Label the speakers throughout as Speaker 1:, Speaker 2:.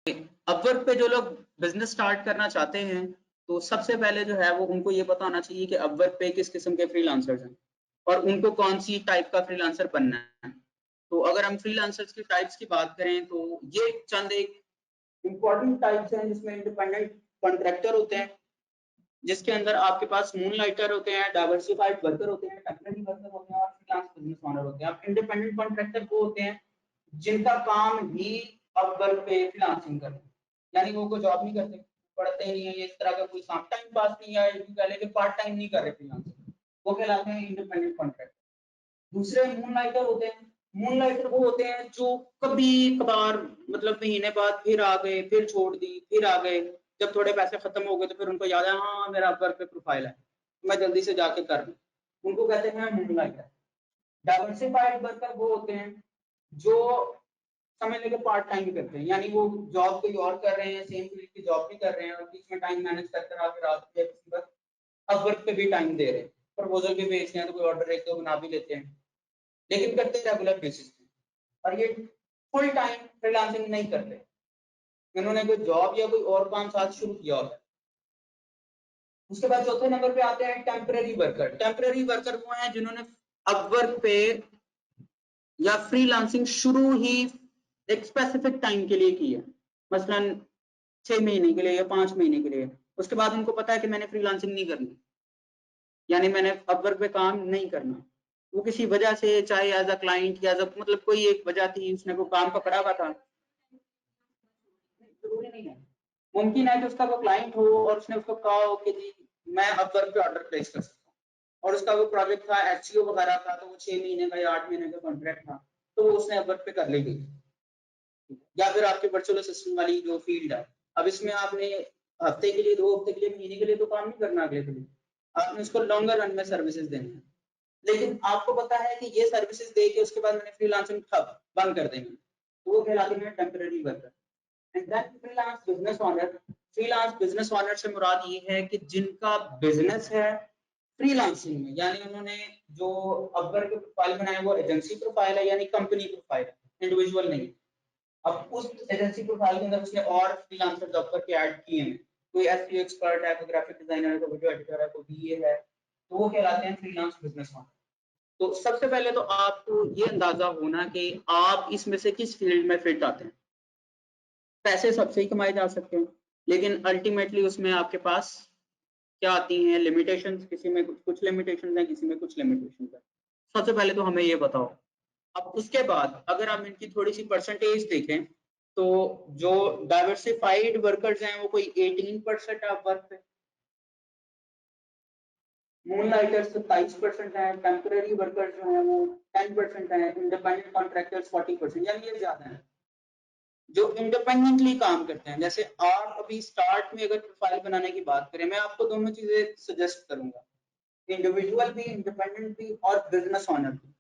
Speaker 1: Upwork पे जो लोग बिजनेस स्टार्ट करना चाहते हैं तो सबसे पहले जो है वो उनको ये पता होना चाहिए कि अपवर्क पे किस किस्म के फ्रीलांसर्स हैं और उनको कौन सी टाइप का फ्रीलांसर बनना है। तो अगर हम फ्रीलांसर्स की टाइप्स की बात करें तो ये चंद एक इम्पोर्टेंट टाइप्स हैं जिसमें इंडिपेंडेंट कॉन्ट्रैक्टर होते हैं, जिसके अंदर आपके पास मूनलाइटर होते हैं, डाइवर्सिफाइड वर्कर होते हैं, टेम्परेरी वर्कर होते हैं और फ्रीलांस बिजनेस ओनर होते हैं। अब इंडिपेंडेंट कॉन्ट्रैक्टर वो होते हैं जिनका काम ही अपवर्क पे फ्रीलांसिंग करना है, यानी वो कोई जॉब नहीं करते, पढ़ते नहीं है, ये इस तरह का कोई काम टाइम पास नहीं है, पहले के पार्ट टाइम नहीं कर रहे फ्रीलांसिंग, वो कहलाते हैं इंडिपेंडेंट कॉन्ट्रैक्टर। दूसरे मूनलाइटर होते हैं। मूनलाइटर वो होते हैं जो कभी कभार मतलब महीने बाद फिर आ गए, फिर छोड़ दी, फिर आ गए, जब थोड़े पैसे खत्म हो गए तो फिर उनको याद है हाँ मेरा अपवर्क पे प्रोफाइल है, मैं जल्दी से जाके कर लूं, उनको कहते हैं मूनलाइटर। डाइवर्सिफाइड वर्कर वो होते हैं जो समय लेके पार्ट टाइम करते हैं, यानी वो जॉब कोई और कर रहे हैं, सेम फील्ड की जॉब भी कर रहे हैं और बीच में टाइम मैनेज करते आगे रात को या किसी वक्त अपवर्क पे भी टाइम दे रहे हैं, प्रपोजल भी भेजते हैं तो कोई ऑर्डर एक दो बना भी लेते हैं, लेकिन करते रेगुलर बेसिस पे। और ये फुल टाइम फ्रीलांसिंग नहीं करते, इन्होंने कोई जॉब या कोई और काम साथ शुरू किया होता है। उसके बाद चौथे नंबर पे आते हैं टेम्परेरी वर्कर। टेम्परेरी वर्कर वो हैं जिन्होंने अपवर्क पे या फ्रीलांसिंग शुरू ही एक स्पेसिफिक टाइम के लिए की है, मसलन 6 महीने के लिए या 5 महीने के लिए, उसके बाद उनको पता है कि मैंने फ्रीलांसिंग नहीं करनी, यानी मैंने अपवर्क पे काम नहीं करना, वो किसी वजह से चाहे एज अ क्लाइंट या मतलब कोई एक वजह थी, उसने को काम पकड़ा हुआ था, जरूरी नहीं है, मुमकिन है कि उसका वो क्लाइंट हो और उसने उसको कहा हो कि जी मैं अपवर्क पे ऑर्डर प्लेस कर सकता हूँ, और उसका वो प्रोजेक्ट था एचसीओ वगैरह का, तो वो 6 महीने का या 8 महीने का कॉन्ट्रैक्ट था, तो वो उसने अपवर्क पे कर ली गई। या फिर आपके वर्चुअल असिस्टेंट वाली जो फील्ड है, अब इसमें आपने हफ्ते के लिए, 2 हफ्ते के लिए, महीने के लिए तो काम नहीं करना, अगले के लिए आपने उसको लॉन्गर रन में सर्विसेज देनी है, लेकिन आपको पता है कि ये सर्विसेज दे के उसके बाद मैंने फ्रीलांसिंग ठप बंद कर देंगे, तो वो कहलाते हैं temporary worker. And then freelance business owner. Freelance business owner से मुराद ये है कि जिनका बिजनेस है फ्रीलांसिंग में, यानी उन्होंने जो अपवर्क के प्रोफाइल बनाया वो एजेंसी प्रोफाइल है, यानी कंपनी प्रोफाइल है, इंडिविजुअल नहीं। अब उस एजेंसी प्रोफाइल के अंदर उसने और फ्रीलांसर जॉब करके ऐड किए हैं, कोई एसईओ एक्सपर्ट है, कोई ग्राफिक डिजाइनर है, कोई वीडियो एडिटर है, कोई बीए है, तो वो कहलाते हैं फ्रीलांस बिजनेस ओनर। तो सबसे पहले तो आपको ये अंदाजा होना कि आप इसमें से किस फील्ड में फिट आते हैं। पैसे सबसे ही कमाए जा सकते हैं, लेकिन अल्टीमेटली उसमें आपके पास क्या आती हैं लिमिटेशंस, किसी में कुछ लिमिटेशंस हैं, किसी में कुछ लिमिटेशंस हैं। सबसे पहले तो हमें ये बताओ। अब उसके बाद अगर हम इनकी थोड़ी सी परसेंटेज देखें तो जो डाइवर्सिफाइड वर्कर्स हैं वो कोई 18% ऑफ वर्क पे, मूनलाइटर्स 27% है, टेम्परेरी वर्कर्स जो हैं वो 10% है, इंडिपेंडेंट कॉन्ट्रैक्टर्स 40%, यानी ये ज्यादा है जो इंडिपेंडेंटली काम करते हैं। जैसे आप अभी स्टार्ट में अगर प्रोफाइल बनाने की बात करें, मैं आपको दोनों चीजें सजेस्ट करूंगा, इंडिविजुअल भी, इंडिपेंडेंट भी और बिजनेस ओनर भी।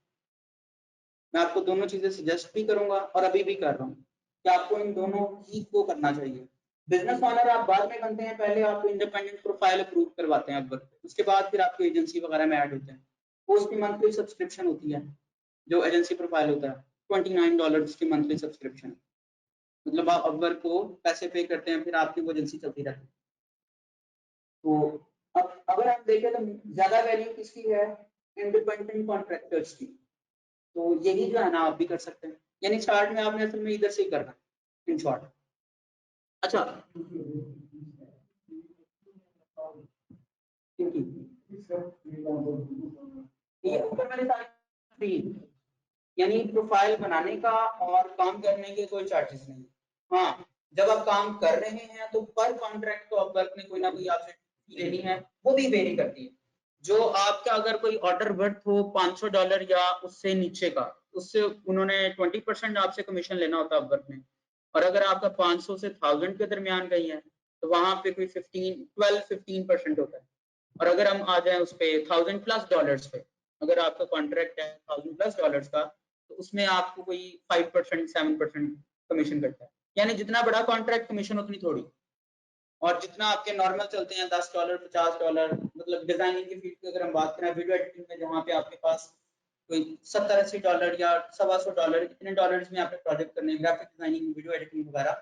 Speaker 1: मैं आपको दोनों चीजें सजेस्ट भी करूंगा और अभी भी कर रहा हूँ कि आपको इन दोनों ही को करना चाहिए। बिजनेस ओनर आप बाद में बनते हैं, पहले आप इंडिपेंडेंट प्रोफाइल अप्रूव करवाते हैं अपवर्क पे, उसके बाद फिर आपको एजेंसी वगैरह में ऐड होते हैं, वो उसकी मंथली सब्सक्रिप्शन होती है। जो एजेंसी प्रोफाइल होता है $29 की मंथली सब्सक्रिप्शन, मतलब आप अपवर्क को पैसे पे करते हैं, फिर आपकी वो एजेंसी चलती रहती है। तो अब अगर आप देखें तो ज्यादा वैल्यू किसकी है, इंडिपेंडेंट कॉन्ट्रैक्टर्स की। तो यही जो है ना आप भी कर सकते हैं, यानी स्टार्ट में आपने असल में इधर से ही करना है इन शॉर्ट। अच्छा, ये ऊपर वाले सारे फ्री, यानी प्रोफाइल बनाने का और काम करने के कोई चार्जेस नहीं। हाँ, जब आप काम कर रहे हैं तो पर कॉन्ट्रैक्ट तो अपवर्क ने कोई ना कोई आपसे लेनी है, वो भी वेरी करती है। जो आपका अगर कोई ऑर्डर वर्थ हो $500 या उससे नीचे का, उससे उन्होंने 20% आपसे कमीशन लेना होता है अपवर्क में, और अगर आपका 500 से 1000 के दरमियान कहीं है तो वहां पे कोई 15% होता है। और अगर हम आ जाए उस पे $1000+ पे, अगर आपका कॉन्ट्रैक्ट है $1000+ का, तो उसमें आपको कोई 5% 7% कमीशन करता है, यानी जितना बड़ा कॉन्ट्रैक्ट कमीशन उतनी थोड़ी। और जितना आपके नॉर्मल चलते हैं $10 $50, मतलब डिजाइनिंग की फील्ड की अगर हम बात करें, वीडियो एडिटिंग में जहाँ पे आपके पास कोई $70-80 या $125 इतने डॉलर्स में आपने प्रोजेक्ट करने, ग्राफिक डिजाइनिंग, वीडियो एडिटिंग वगैरह,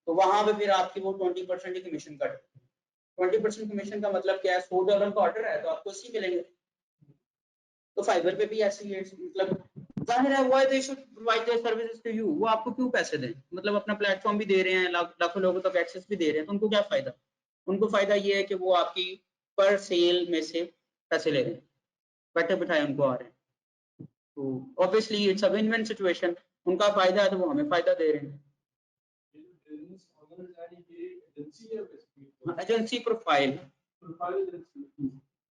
Speaker 1: तो वहां पे फिर आपकी वो 20% कमीशन कट। 20% कमीशन का मतलब क्या है, $100 का ऑर्डर है तो आपको 80 मिलेंगे। तो फाइबर पे भी ऐसे ही है, मतलब जाहिर है why they should provide their services to you, वो आपको क्यों पैसे दें, मतलब अपना प्लेटफॉर्म भी दे रहे हैं, लाखों लोगों तक एक्सेस भी दे रहे हैं, तो उनको क्या फायदा? उनको फायदा ये है कि वो आपकी पर सेल में से पैसे ले रहे हैं, बैठे बिठाए उनको आ रहे हैं। तो obviously it's a win win situation, उनका फायदा है तो वो हमें फायदा दे रहे हैं। एजेंसी प्रोफाइल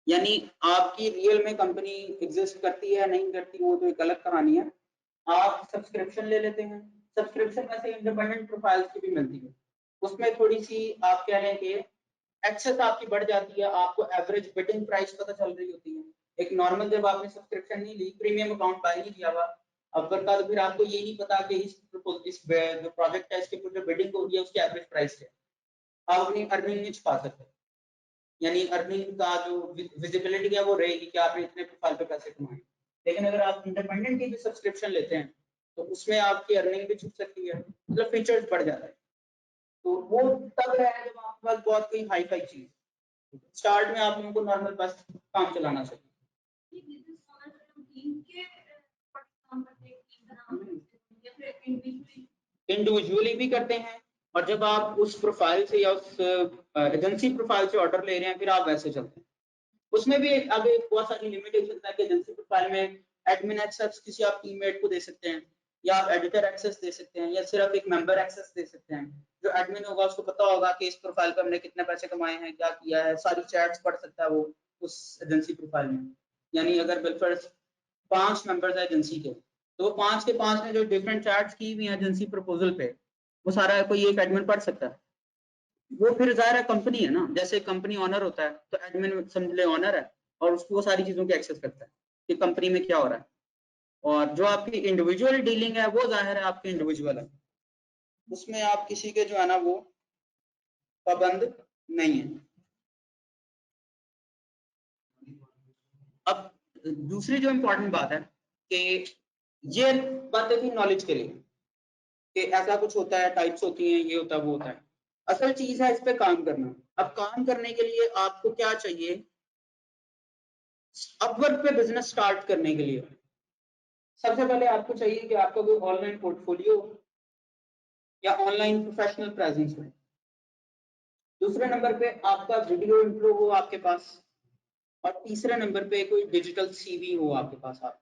Speaker 1: यानी आपकी रियल में कंपनी एग्जिस्ट करती है नहीं करती वो तो एक अलग कहानी है। आप सब्सक्रिप्शन ले लेते हैं, सब्सक्रिप्शन में से इंडिपेंडेंट प्रोफाइल्स की भी मिलती है, उसमें थोड़ी सी आप कह रहे हैं कि एक्सेस आपकी बढ़ जाती है, आपको एवरेज बिडिंग प्राइस पता चल रही होती है। एक नॉर्मल जब आपने सब्सक्रिप्शन नहीं ली, प्रीमियम अकाउंट बाय नहीं किया हुआ अव्वल का, तो फिर आपको ये नहीं पता कि इस जो प्रोजेक्ट है इसके जो बिडिंग हो रही है उसकी एवरेज प्राइस क्या है। आप अपनी अर्निंग नहीं छुपा सकते, यानी अर्निंग का जो विजिबिलिटी है वो रहेगी कि आपने इतने प्रोफाइल पे पैसे कमाए। लेकिन अगर आप इंडिपेंडेंट की भी सब्सक्रिप्शन लेते हैं तो उसमें आपकी अर्निंग भी छुप सकती है, मतलब फीचर्स बढ़ जाता है। तो वो तब है जब आपके पास बहुत कोई हाई फाई चीज, स्टार्ट में आप लोगों को नॉर्मल बस काम चलाना चाहिए। इंडिविजुअली भी करते हैं, और जब आप उस प्रोफाइल से या उस एजेंसी प्रोफाइल से ऑर्डर ले रहे हैं फिर आप वैसे चलते हैं। उसमें भी आगे बहुत सारी लिमिटेशन है कि एजेंसी प्रोफाइल में एडमिन एक्सेस किसी आप टीममेट को दे सकते हैं, या आप एडिटर एक्सेस दे सकते हैं, या सिर्फ एक मेंबर एक्सेस दे सकते हैं। जो एडमिन होगा उसको पता होगा कि इस प्रोफाइल पे हमने कितने पैसे कमाए हैं, क्या किया है, सारी चैट्स पढ़ सकता है वो उस एजेंसी प्रोफाइल में। यानी अगर बिल्कुल 5 मेंबर्स है एजेंसी के, तो 5 के 5 ने जो डिफरेंट चैट्स की हुई है एजेंसी प्रपोजल पे, वो सारा कोई एक एडमिन पढ़ सकता है। वो फिर जाहिर है कंपनी है ना, जैसे कंपनी ऑनर होता है तो एडमिन समझ ले ऑनर है और उसको वो सारी चीजों की एक्सेस करता है कि कंपनी में क्या हो रहा है। और जो आपकी इंडिविजुअल डीलिंग है वो जाहिर है आपकी इंडिविजुअल है, उसमें आप किसी के जो है ना वो पाबंद नहीं है। अब दूसरी जो इम्पोर्टेंट बात है कि ये बातें थी नॉलेज के लिए कि ऐसा कुछ होता है, टाइप्स होती हैं, ये होता है वो होता है। असल चीज है इस पे काम करना। अब काम करने के लिए आपको क्या चाहिए, अपवर्क पे बिजनेस स्टार्ट करने के लिए सबसे पहले आपको चाहिए कि आपका कोई ऑनलाइन पोर्टफोलियो या ऑनलाइन प्रोफेशनल प्रेजेंस हो। दूसरे नंबर पे आपका वीडियो इंट्रो हो आपके पास, और तीसरे नंबर पे कोई डिजिटल सीवी हो आपके पास। आप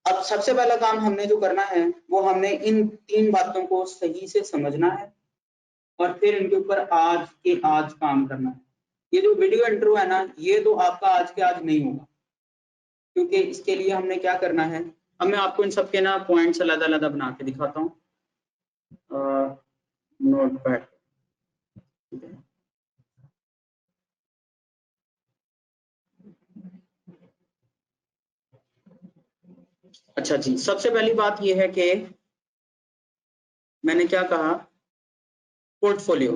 Speaker 1: अब सबसे पहला काम हमने जो करना है वो हमने इन 3 बातों को सही से समझना है और फिर इनके ऊपर आज के आज काम करना है। ये जो वीडियो इंट्रो है ना, ये तो आपका आज के आज नहीं होगा, क्योंकि इसके लिए हमने क्या करना है। अब मैं आपको इन सबके ना पॉइंट्स अलग-अलग बना के दिखाता हूँ नोटपैड। अच्छा जी, सबसे पहली बात ये है कि मैंने क्या कहा, पोर्टफोलियो।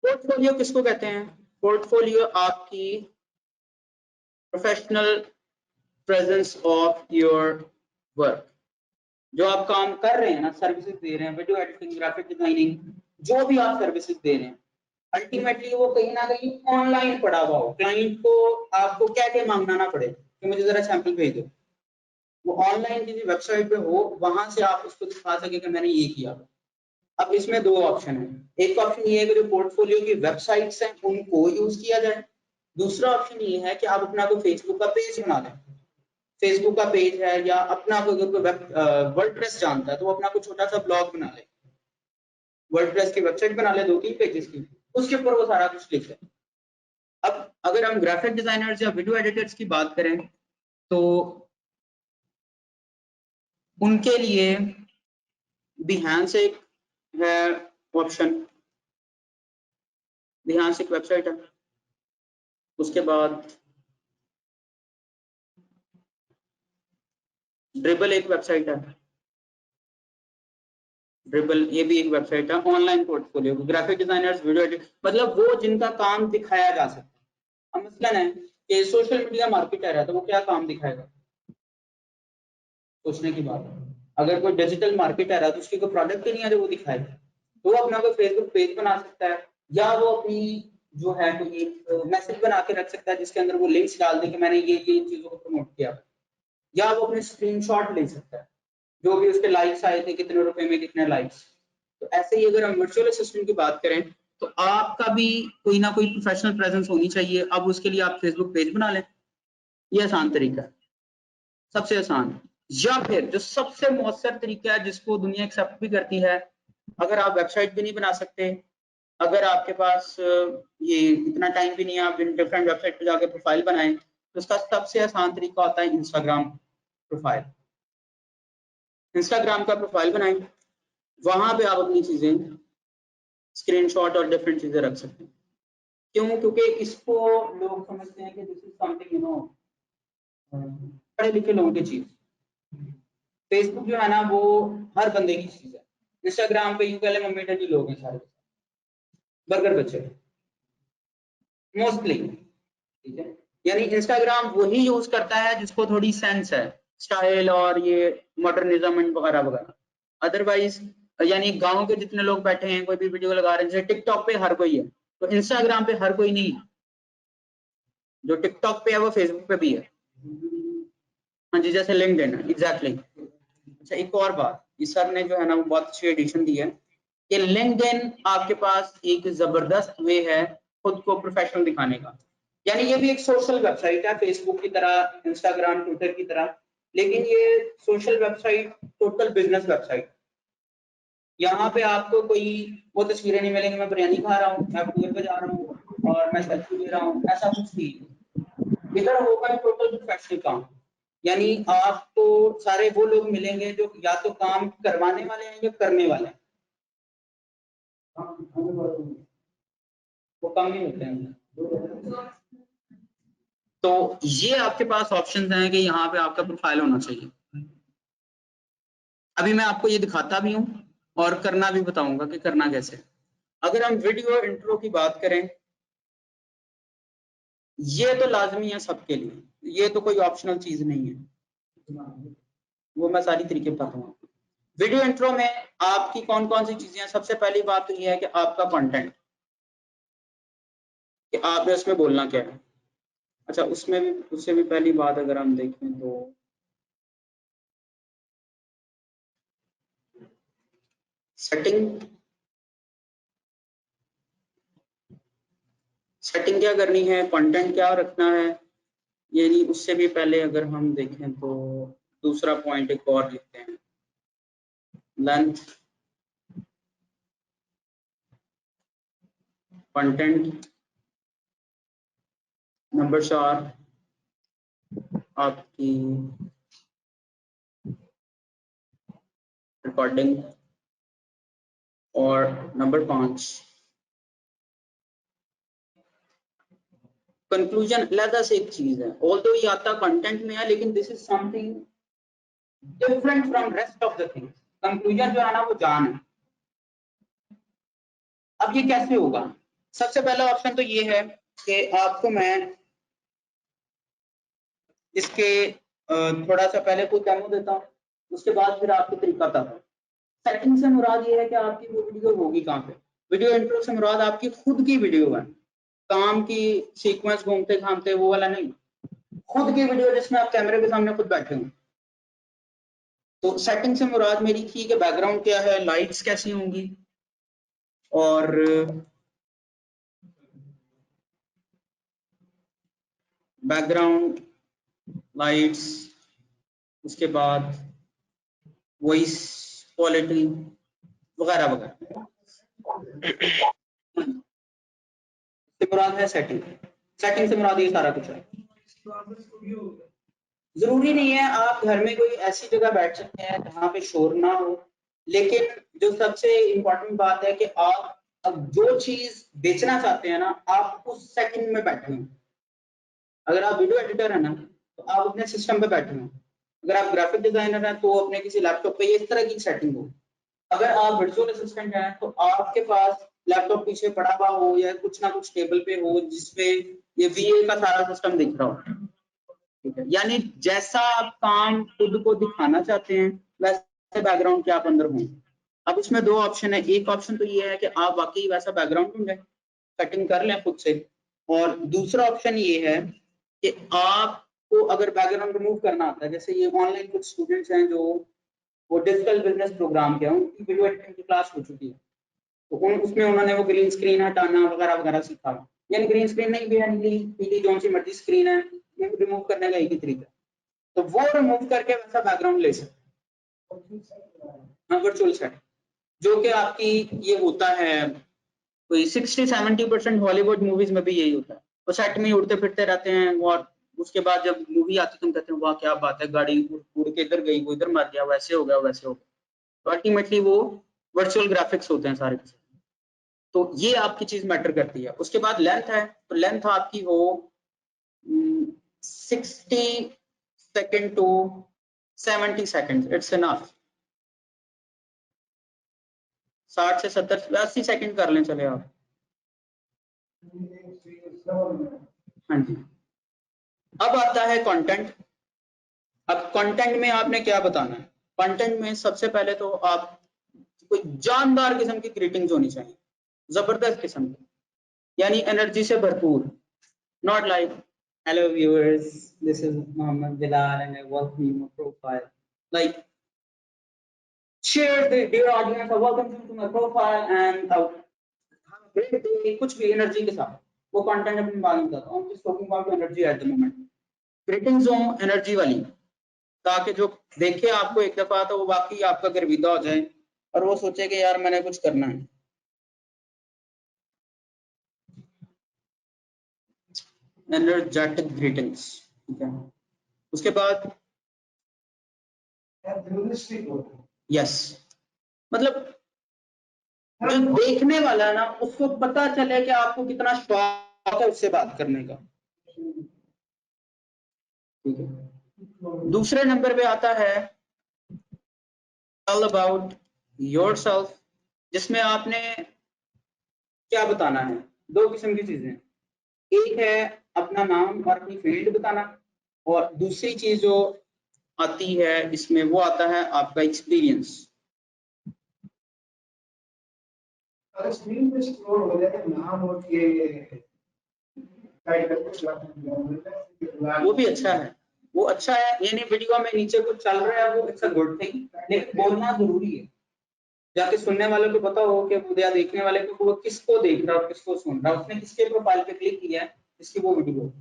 Speaker 1: पोर्टफोलियो किसको कहते हैं? पोर्टफोलियो आपकी professional presence of your work. जो आप काम कर रहे हैं ना, सर्विसेज दे रहे हैं, वीडियो एडिटिंग, ग्राफिक डिजाइनिंग, जो भी आप सर्विसेज दे रहे हैं, अल्टीमेटली वो कहीं ना कहीं ऑनलाइन पड़ा हुआ हो, क्लाइंट को आपको क्या क्या मांगना ना पड़े कि मुझे जरा सैंपल भेज दो, वो ऑनलाइन किसी वेबसाइट पे हो, वहां से आप उसको दिखा सके कि मैंने ये किया। अब इसमें 2 ऑप्शन है। एक ऑप्शन ये है कि जो पोर्टफोलियो की वेबसाइट्स हैं उनको यूज किया जाए। दूसरा ऑप्शन ये है कि आप अपना कोई फेसबुक का पेज बना लें। फेसबुक का पेज है, या अपना कोई वर्डप्रेस जानता है तो वो अपना कोई छोटा सा ब्लॉग बना ले, वर्डप्रेस की वेबसाइट बना ले 2-3 पेजेस की, उसके ऊपर वो सारा कुछ लिखे। अब अगर हम ग्राफिक डिजाइनर्स या वीडियो एडिटर्स की बात करें तो उनके लिए बिहांस एक है ऑप्शन, बिहांस एक वेबसाइट है। उसके बाद ड्रिबल एक वेबसाइट है, ड्रिबल ये भी एक वेबसाइट है online portfolio, graphic designers, video editor, मतलब वो जिनका काम दिखाया जा सकता है। अब मसलन है कि सोशल मीडिया मार्केटर है तो वो क्या काम दिखाएगा, सोचने की बात है। अगर कोई डिजिटल मार्केटर है तो उसकी कोई प्रोडक्ट ही नहीं है जो वो दिखाएगा, तो वो अपना कोई फेसबुक पेज बना सकता है, या वो अपनी जो है कोई मैसेज बना के रख सकता है जिसके अंदर वो लिंक्स डाल दे कि मैंने ये चीजों को प्रमोट किया, या वो अपने स्क्रीनशॉट ले सकता है जो भी उसके लाइक्स आए थे, कितने रुपए में कितने लाइक्स। तो ऐसे ही अगर हम वर्चुअल असिस्टेंट की बात करें तो आपका भी कोई ना कोई प्रोफेशनल प्रेजेंस होनी चाहिए। अब उसके लिए आप फेसबुक पेज बना लें, ये आसान तरीका है, सबसे आसान। या फिर जो सबसे मौसर तरीका है जिसको दुनिया एक्सेप्ट भी करती है, अगर आप वेबसाइट भी नहीं बना सकते, अगर आपके पास ये इतना टाइम भी नहीं है आप डिफरेंट वेबसाइट पे जाके प्रोफाइल बनाएं, तो उसका सबसे आसान तरीका होता है इंस्टाग्राम प्रोफाइल। इंस्टाग्राम का प्रोफाइल बनाएं, वहां पे आप अपनी चीजें स्क्रीनशॉट और डिफरेंट चीजें रख सकते हैं। क्यों? क्योंकि इसको लोग समझते हैं कि this is something you know पढ़े लिखे लोगों की चीज। फेसबुक जो है ना वो हर बंदे की चीज है। इंस्टाग्राम पे यूं कह ले मम्मी डैडी लोग हैं सारे, बर्गर बच्चे मोस्टली, ठीक है। यानी इंस्टाग्राम वही यूज करता है जिसको थोड़ी सेंस है, स्टाइल और ये मॉडर्निज्म वगैरह वगैरह। अदरवाइज यानी गांव के जितने लोग बैठे हैं कोई भी वीडियो लगा रहे हैं, जैसे टिकटॉक पे हर कोई है तो इंस्टाग्राम पे हर कोई नहीं, जो टिकटॉक पे है वो फेसबुक पे भी है। हाँ जी, जैसे लिंक्डइन एग्जैक्टली। अच्छा एक और बात, इस सर ने जो है ना वो बहुत अच्छी एडिशन दी है कि लिंक्डइन आपके पास एक जबरदस्त वे है खुद को प्रोफेशनल दिखाने का। यानी ये भी एक सोशल वेबसाइट है फेसबुक की तरह, इंस्टाग्राम, ट्विटर की तरह, लेकिन ये social website, total business website. यहाँ पे आपको कोई वो तस्वीरें नहीं मिलेंगी मैं बिरयानी खा रहा हूँ, मैं टूर पे जा रहा हूँ और मैं सेल्फी ले रहा हूँ, ऐसा कुछ नहीं। इधर होगा टोटल प्रोफेशनल काम। यानी आपको सारे वो लोग मिलेंगे जो या तो काम करवाने वाले हैं या करने वाले हैं, वो कम ही होते हैं। तो ये आपके पास ऑप्शंस हैं कि यहाँ पे आपका प्रोफाइल होना चाहिए। अभी मैं आपको ये दिखाता भी हूँ और करना भी बताऊंगा कि करना कैसे। अगर हम वीडियो इंट्रो की बात करें, ये तो लाजमी है सबके लिए, ये तो कोई ऑप्शनल चीज नहीं है, वो मैं सारी तरीके बताता हूँ। वीडियो इंट्रो में आपकी कौन कौन सी चीजें हैं। सबसे पहली बात तो ये है कि आपका कंटेंट, कि आपने उसमें बोलना क्या है। अच्छा उसमें भी, उससे भी पहली बात अगर हम देखें तो सेटिंग, सेटिंग क्या करनी है, कंटेंट क्या रखना है। यानी उससे भी पहले अगर हम देखें तो दूसरा पॉइंट एक और लिखते हैं, लेंथ, कंटेंट, नंबर 4 आपकी रिकॉर्डिंग, और नंबर 5 कंक्लूजन। अलग से एक चीज है, ऑल्दो ये आता कंटेंट में है लेकिन this is something different from rest of the things. Conclusion जो है ना वो जान है। अब ये कैसे होगा? सबसे पहला ऑप्शन तो ये है कि आपको मैं इसके थोड़ा सा पहले कोई डेमो देता हूँ, उसके बाद फिर आपको तरीका बताता हूँ। सेटिंग से मुराद ये है कि आपकी वो वीडियो होगी कहाँ पे। वीडियो इंट्रो से मुराद आपकी खुद की वीडियो है, काम की सीक्वेंस घूमते घामते वो वाला नहीं, खुद की वीडियो जिसमें आप कैमरे के सामने खुद बैठे हो। तो सेटिंग से मुराद मेरी थी कि बैकग्राउंड क्या है, लाइट्स कैसी होंगी, और बैकग्राउंड लाइट्स, उसके बाद वॉइस क्वालिटी वगैरह वगैरह। से मुराद है सेटिंग, सेटिंग से मुराद ये सारा कुछ है। जरूरी नहीं है, आप घर में कोई ऐसी जगह बैठ सकते हैं जहाँ पे शोर ना हो, लेकिन जो सबसे इम्पोर्टेंट बात है कि आप अब जो चीज बेचना चाहते हैं ना आप उस सेटिंग में बैठे हैं। अगर आप वीडियो एडिटर है ना तो आप अपने सिस्टम पे बैठे हैं, अगर आप ग्राफिक डिजाइनर हैं तो अपने किसी लैपटॉप पे इस तरह की सेटिंग हो, अगर आप वर्चुअल असिस्टेंट हैं तो आपके पास लैपटॉप पीछे पड़ा हुआ हो या कुछ ना कुछ टेबल पे हो जिसपे ये वीए का सारा सिस्टम दिख रहा हो, ठीक है। यानी जैसा आप काम खुद को दिखाना चाहते हैं वैसे बैकग्राउंड के आप अंदर हों। अब उसमें दो ऑप्शन है, एक ऑप्शन तो ये है कि आप वाकई वैसा बैकग्राउंड ढूंढें, कटिंग कर लें खुद से, और दूसरा ऑप्शन ये है कि आपको अगर बैकग्राउंड रिमूव करना आता है, जैसे ये ऑनलाइन कुछ स्टूडेंट्स हैं जो वो डिजिटल बिजनेस प्रोग्राम के हैं, उनकी वीडियो एडिटिंग की क्लास हो चुकी है, तो उसमें उन्होंने वो ग्रीन स्क्रीन हटाना वगैरह वगैरह सीखा, यानी ग्रीन स्क्रीन नहीं भी है, नीली पीली जो सी मर्जी स्क्रीन है, रिमूव करने का एक ही तरीका, तो वो रिमूव करके वैसा बैकग्राउंड ले सकते हैं वर्चुअल सेट, जो कि आपकी ये होता है कोई 60-70% हॉलीवुड मूवीज में भी यही होता है, वो सेट में उड़ते फिरते रहते हैं, और उसके बाद जब मूवी आती है तो हम कहते हैं वाह क्या बात है, गाड़ी उड़ के इधर गई, वो इधर मर गया, वैसे हो गया वैसे हो गया, तो अल्टीमेटली वो वर्चुअल ग्राफिक्स होते हैं सारे, तो ये आपकी चीज मैटर करती है। उसके बाद लेंथ है, तो लेंथ आपकी हो 60 second to 70 second, it's enough, 60 से 70 80 सेकेंड कर लें चले आप। हाँ जी, अब आता है कंटेंट। अब कंटेंट में आपने क्या बताना है, कंटेंट में सबसे पहले तो आप कोई जानदार किस्म की ग्रीटिंग्स होनी चाहिए, जबरदस्त किस्म की, यानी एनर्जी से भरपूर, not like hello viewers, this is Mohammed Bilal and I welcome you to my profile, like share the dear audience, welcome you to my profile and have a great day, कुछ भी energy के साथ, वो content अपनी बात में बताता हूँ, just talking about energy at the moment, greetings हो एनर्जी वाली, ताकि जो देखे आपको एक दफा तो वो वाकई आपका गर्विदा हो जाए और वो सोचे कि यार मैंने कुछ करना है। एनर्जेटिक ग्रीटिंग्स, ठीक है। उसके बाद यस, मतलब जो देखने वाला है ना उसको पता चले कि आपको कितना शौक है उससे बात करने का, ठीक है। दूसरे नंबर पे आता है ऑल अबाउट योरसेल्फ, जिसमें आपने क्या बताना है, दो किस्म की चीजें, एक है अपना नाम और अपनी फील्ड बताना, और दूसरी चीज जो आती है इसमें वो आता है आपका एक्सपीरियंस। अगर स्क्रीन पे स्क्रॉल हो जाए नाम और ये वो भी अच्छा है, वो अच्छा है, यानी वीडियो में नीचे कुछ चल रहा है वो इट्स अ गुड थिंग, लेकिन बोलना जरूरी है, जाके सुनने वालों को पता हो कि या देखने वाले को वो किसको देख रहा है और किसको सुन रहा है, उसने किसके प्रोफाइल पे क्लिक किया है, इसकी वो वीडियो।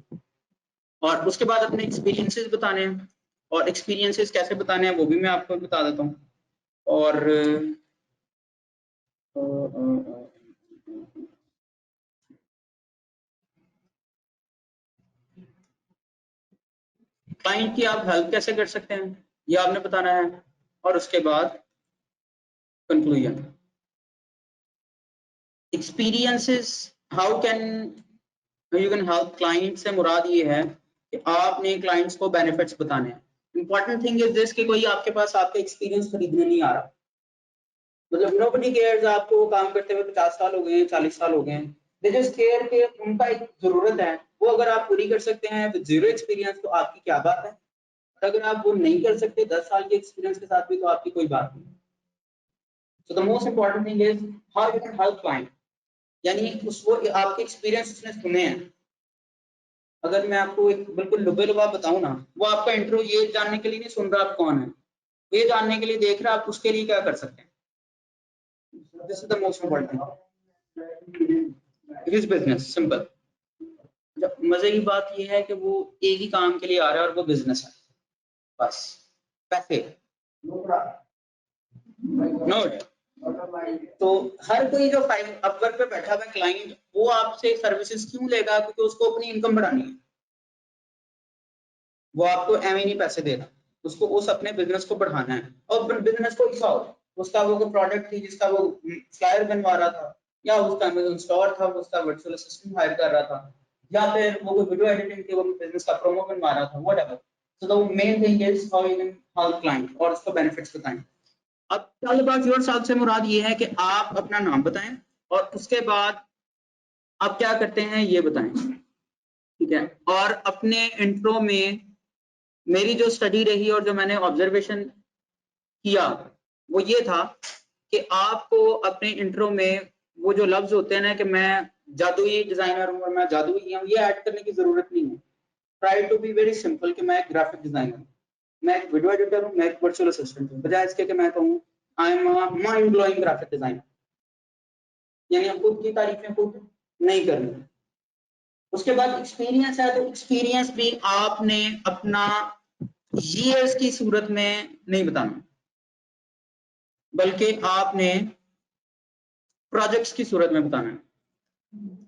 Speaker 1: और उसके बाद अपने एक्सपीरियंसेस बताने हैं, और एक्सपीरियंसेस कैसे बताने हैं वो भी मैं आपको बता देता हूँ। और क्लाइंट की आप हेल्प कैसे कर सकते हैं ये आपने बताना है, और उसके बाद conclusion. Experiences, how can you can help client से मुराद ये है कि आपने क्लाइंट्स को बेनिफिट्स बताने हैं। इंपॉर्टेंट थिंग इज दिस कि कोई आपके पास आपका एक्सपीरियंस खरीदने नहीं आ रहा, मतलब नोबडी केयर्स आपको वो काम करते हुए 50 साल हो गए, 40 साल हो गए, दे जस्ट केयर के उनका एक जरूरत है, वो अगर आप पूरी कर सकते हैं विद जीरो एक्सपीरियंस तो आपकी क्या बात है, अगर आप वो नहीं कर सकते 10 साल के एक्सपीरियंस के साथ भी तो आपकी कोई बात नहीं। So the most important thing is how you can help client, यानी उस वो आपके एक्सपीरियंस उसने सुने हैं। अगर मैं आपको एक बिल्कुल लुबे-लुबा बताऊं ना, वो आपका इंट्रो ये जानने के लिए नहीं सुन रहा आप कौन है, ये जानने के लिए देख रहा आप उसके लिए क्या कर सकते हैं। This is the most important thing. His business, simple. मजे की बात ये है कि वो एक ही काम के लिए आ रहा है और वो बिजनेस है, बस पैसे नोट। तो हर कोई जो अपवर्क पे बैठा हुआ क्लाइंट वो आपसे सर्विसेज क्यों लेगा, क्योंकि उसको अपनी इनकम बढ़ानी है, वो आपको एवं नहीं पैसे दे रहा, उसको उस अपने बिजनेस को बढ़ाना है, और बिजनेस को ऐसा हो उसका वो प्रोडक्ट थी जिसका वो फ्लायर बनवा रहा था, या उसका अमेज़न स्टोर था, वो उसका वर्चुअल असिस्टेंट हायर कर रहा था, या फिर वो वीडियो एडिटिंग के वो बिजनेस का प्रोमो बनवा रहा था, whatever. So the main thing is how you can help client और उसको बेनिफिट्स बताएं। अब टेल अबाउट योरसेल्फ से मुराद ये है कि आप अपना नाम बताएं और उसके बाद आप क्या करते हैं ये बताएं, ठीक है। और अपने इंट्रो में मेरी जो स्टडी रही और जो मैंने ऑब्जर्वेशन किया वो ये था कि आपको अपने इंट्रो में वो जो लफ्ज होते हैं ना कि मैं जादुई डिजाइनर हूँ और मैं जादुई हूँ, ये ऐड करने की जरूरत नहीं है। Try to be very simple कि मैं एक ग्राफिक डिजाइनर हूँ, मैं एक वीडियो एडिटर हूँ, मैं एक वर्चुअल असिस्टेंट हूँ, बजाय इसके कि मैं कहूँ I am a mind blowing graphic designer, यानी खुद की तारीफें खुद नहीं करनी। उसके बाद एक्सपीरियंस है, तो एक्सपीरियंस भी आपने अपना ईयर्स की सूरत में नहीं बताना, बल्कि आपने प्रोजेक्ट्स की सूरत में बताना है।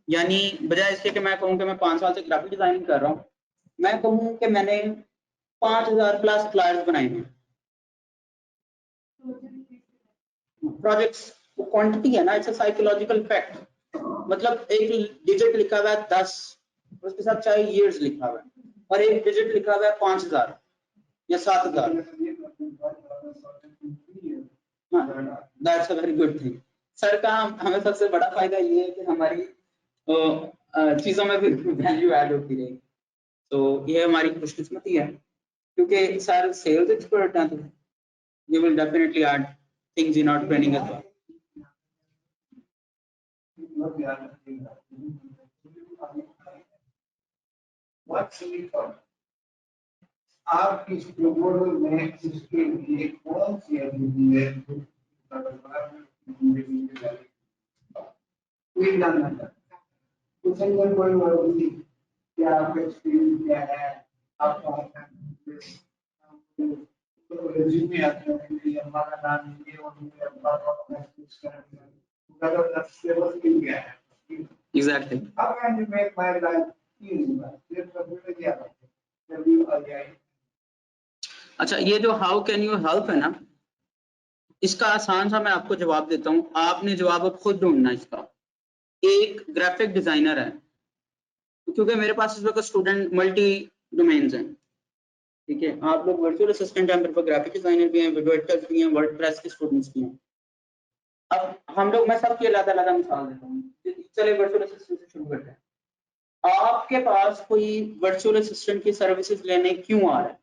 Speaker 1: यानी बजाय इसके कि मैं कहूँ कि मैं 5 साल से ग्राफिक डिजाइनिंग कर रहा हूँ, मैं कहूँ कि मैंने 5000 प्लस क्लाइंट्स बनाए हैं। प्रोजेक्ट्स क्वांटिटी है ना, इट्स अ साइकोलॉजिकल फैक्ट। मतलब एक डिजिट लिखा हुआ है 10, उसके साथ चाहे ईयर्स लिखा हुआ है, और एक डिजिट लिखा हुआ है 5000 या 7000। That's a very good thing. Sir का हमें सबसे बड़ा फायदा ये है कि हमारी चीजों में भी वैल्यू ऐड होती रहेगी, तो ये हमारी खुशकिस्मती है, क्योंकि सर सेल्स एक्सपर्ट हैं, तो you will definitely add things in our training as well.
Speaker 2: आप इस प्रोपोजल में इसके लिए कौन सी कोई जानना चाहता है, कुछ अंदर कोई वर्दी क्या आपका एक्सपीरियंस क्या है, आपका रेज्यूमे आता है कि हमारा नाम ये और ये हमारा क्या है।
Speaker 1: Exactly.
Speaker 2: How can you make my life easier?
Speaker 1: अच्छा, ये जो हाउ कैन यू हेल्प है ना, इसका आसान सा मैं आपको जवाब देता हूँ, आपने जवाब अब खुद ढूंढना इसका। एक ग्राफिक डिजाइनर है, क्योंकि मेरे पास इस वक्त स्टूडेंट मल्टी डोमेन्स हैं, ठीक है, आप लोग वर्चुअल असिस्टेंट हैं, मेरे पास ग्राफिक डिजाइनर भी हैं, वीडियो एडिटर्स भी हैं, वर्डप्रेस के स्टूडेंट्स भी हैं। अब हम लोग, मैं सबकी अलग-अलग मिसाल देता हूँ, चलिए वर्चुअल असिस्टेंट से शुरू करते हैं। आपके पास कोई वर्चुअल असिस्टेंट की सर्विसेज लेने क्यों आ रहा है?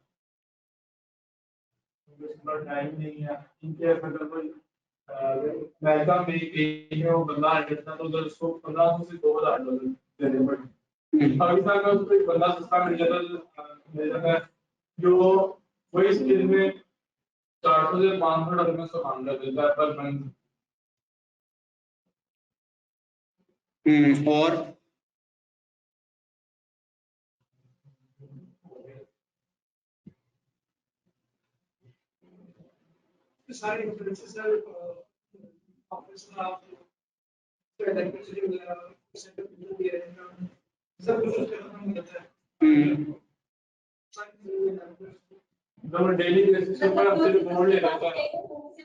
Speaker 2: टाइम नहीं है, इनके अगर कोई वेलकम में एक वो बंदा है तो उसको 1500 से 2000 डॉलर देने पड़ते। पाकिस्तान का उसको एक बंदा सस्ता मिल जाता है जो वही स्किल में 400 से 500 डॉलर में उसको काम कर देता है पर मंथ।
Speaker 1: और
Speaker 2: सारे इंफ्लुएंसर ऑपरेशन आप सब कुछ करना होता है। तो डेली बेसिस पर आपसे रिपोर्ट ले रहा है,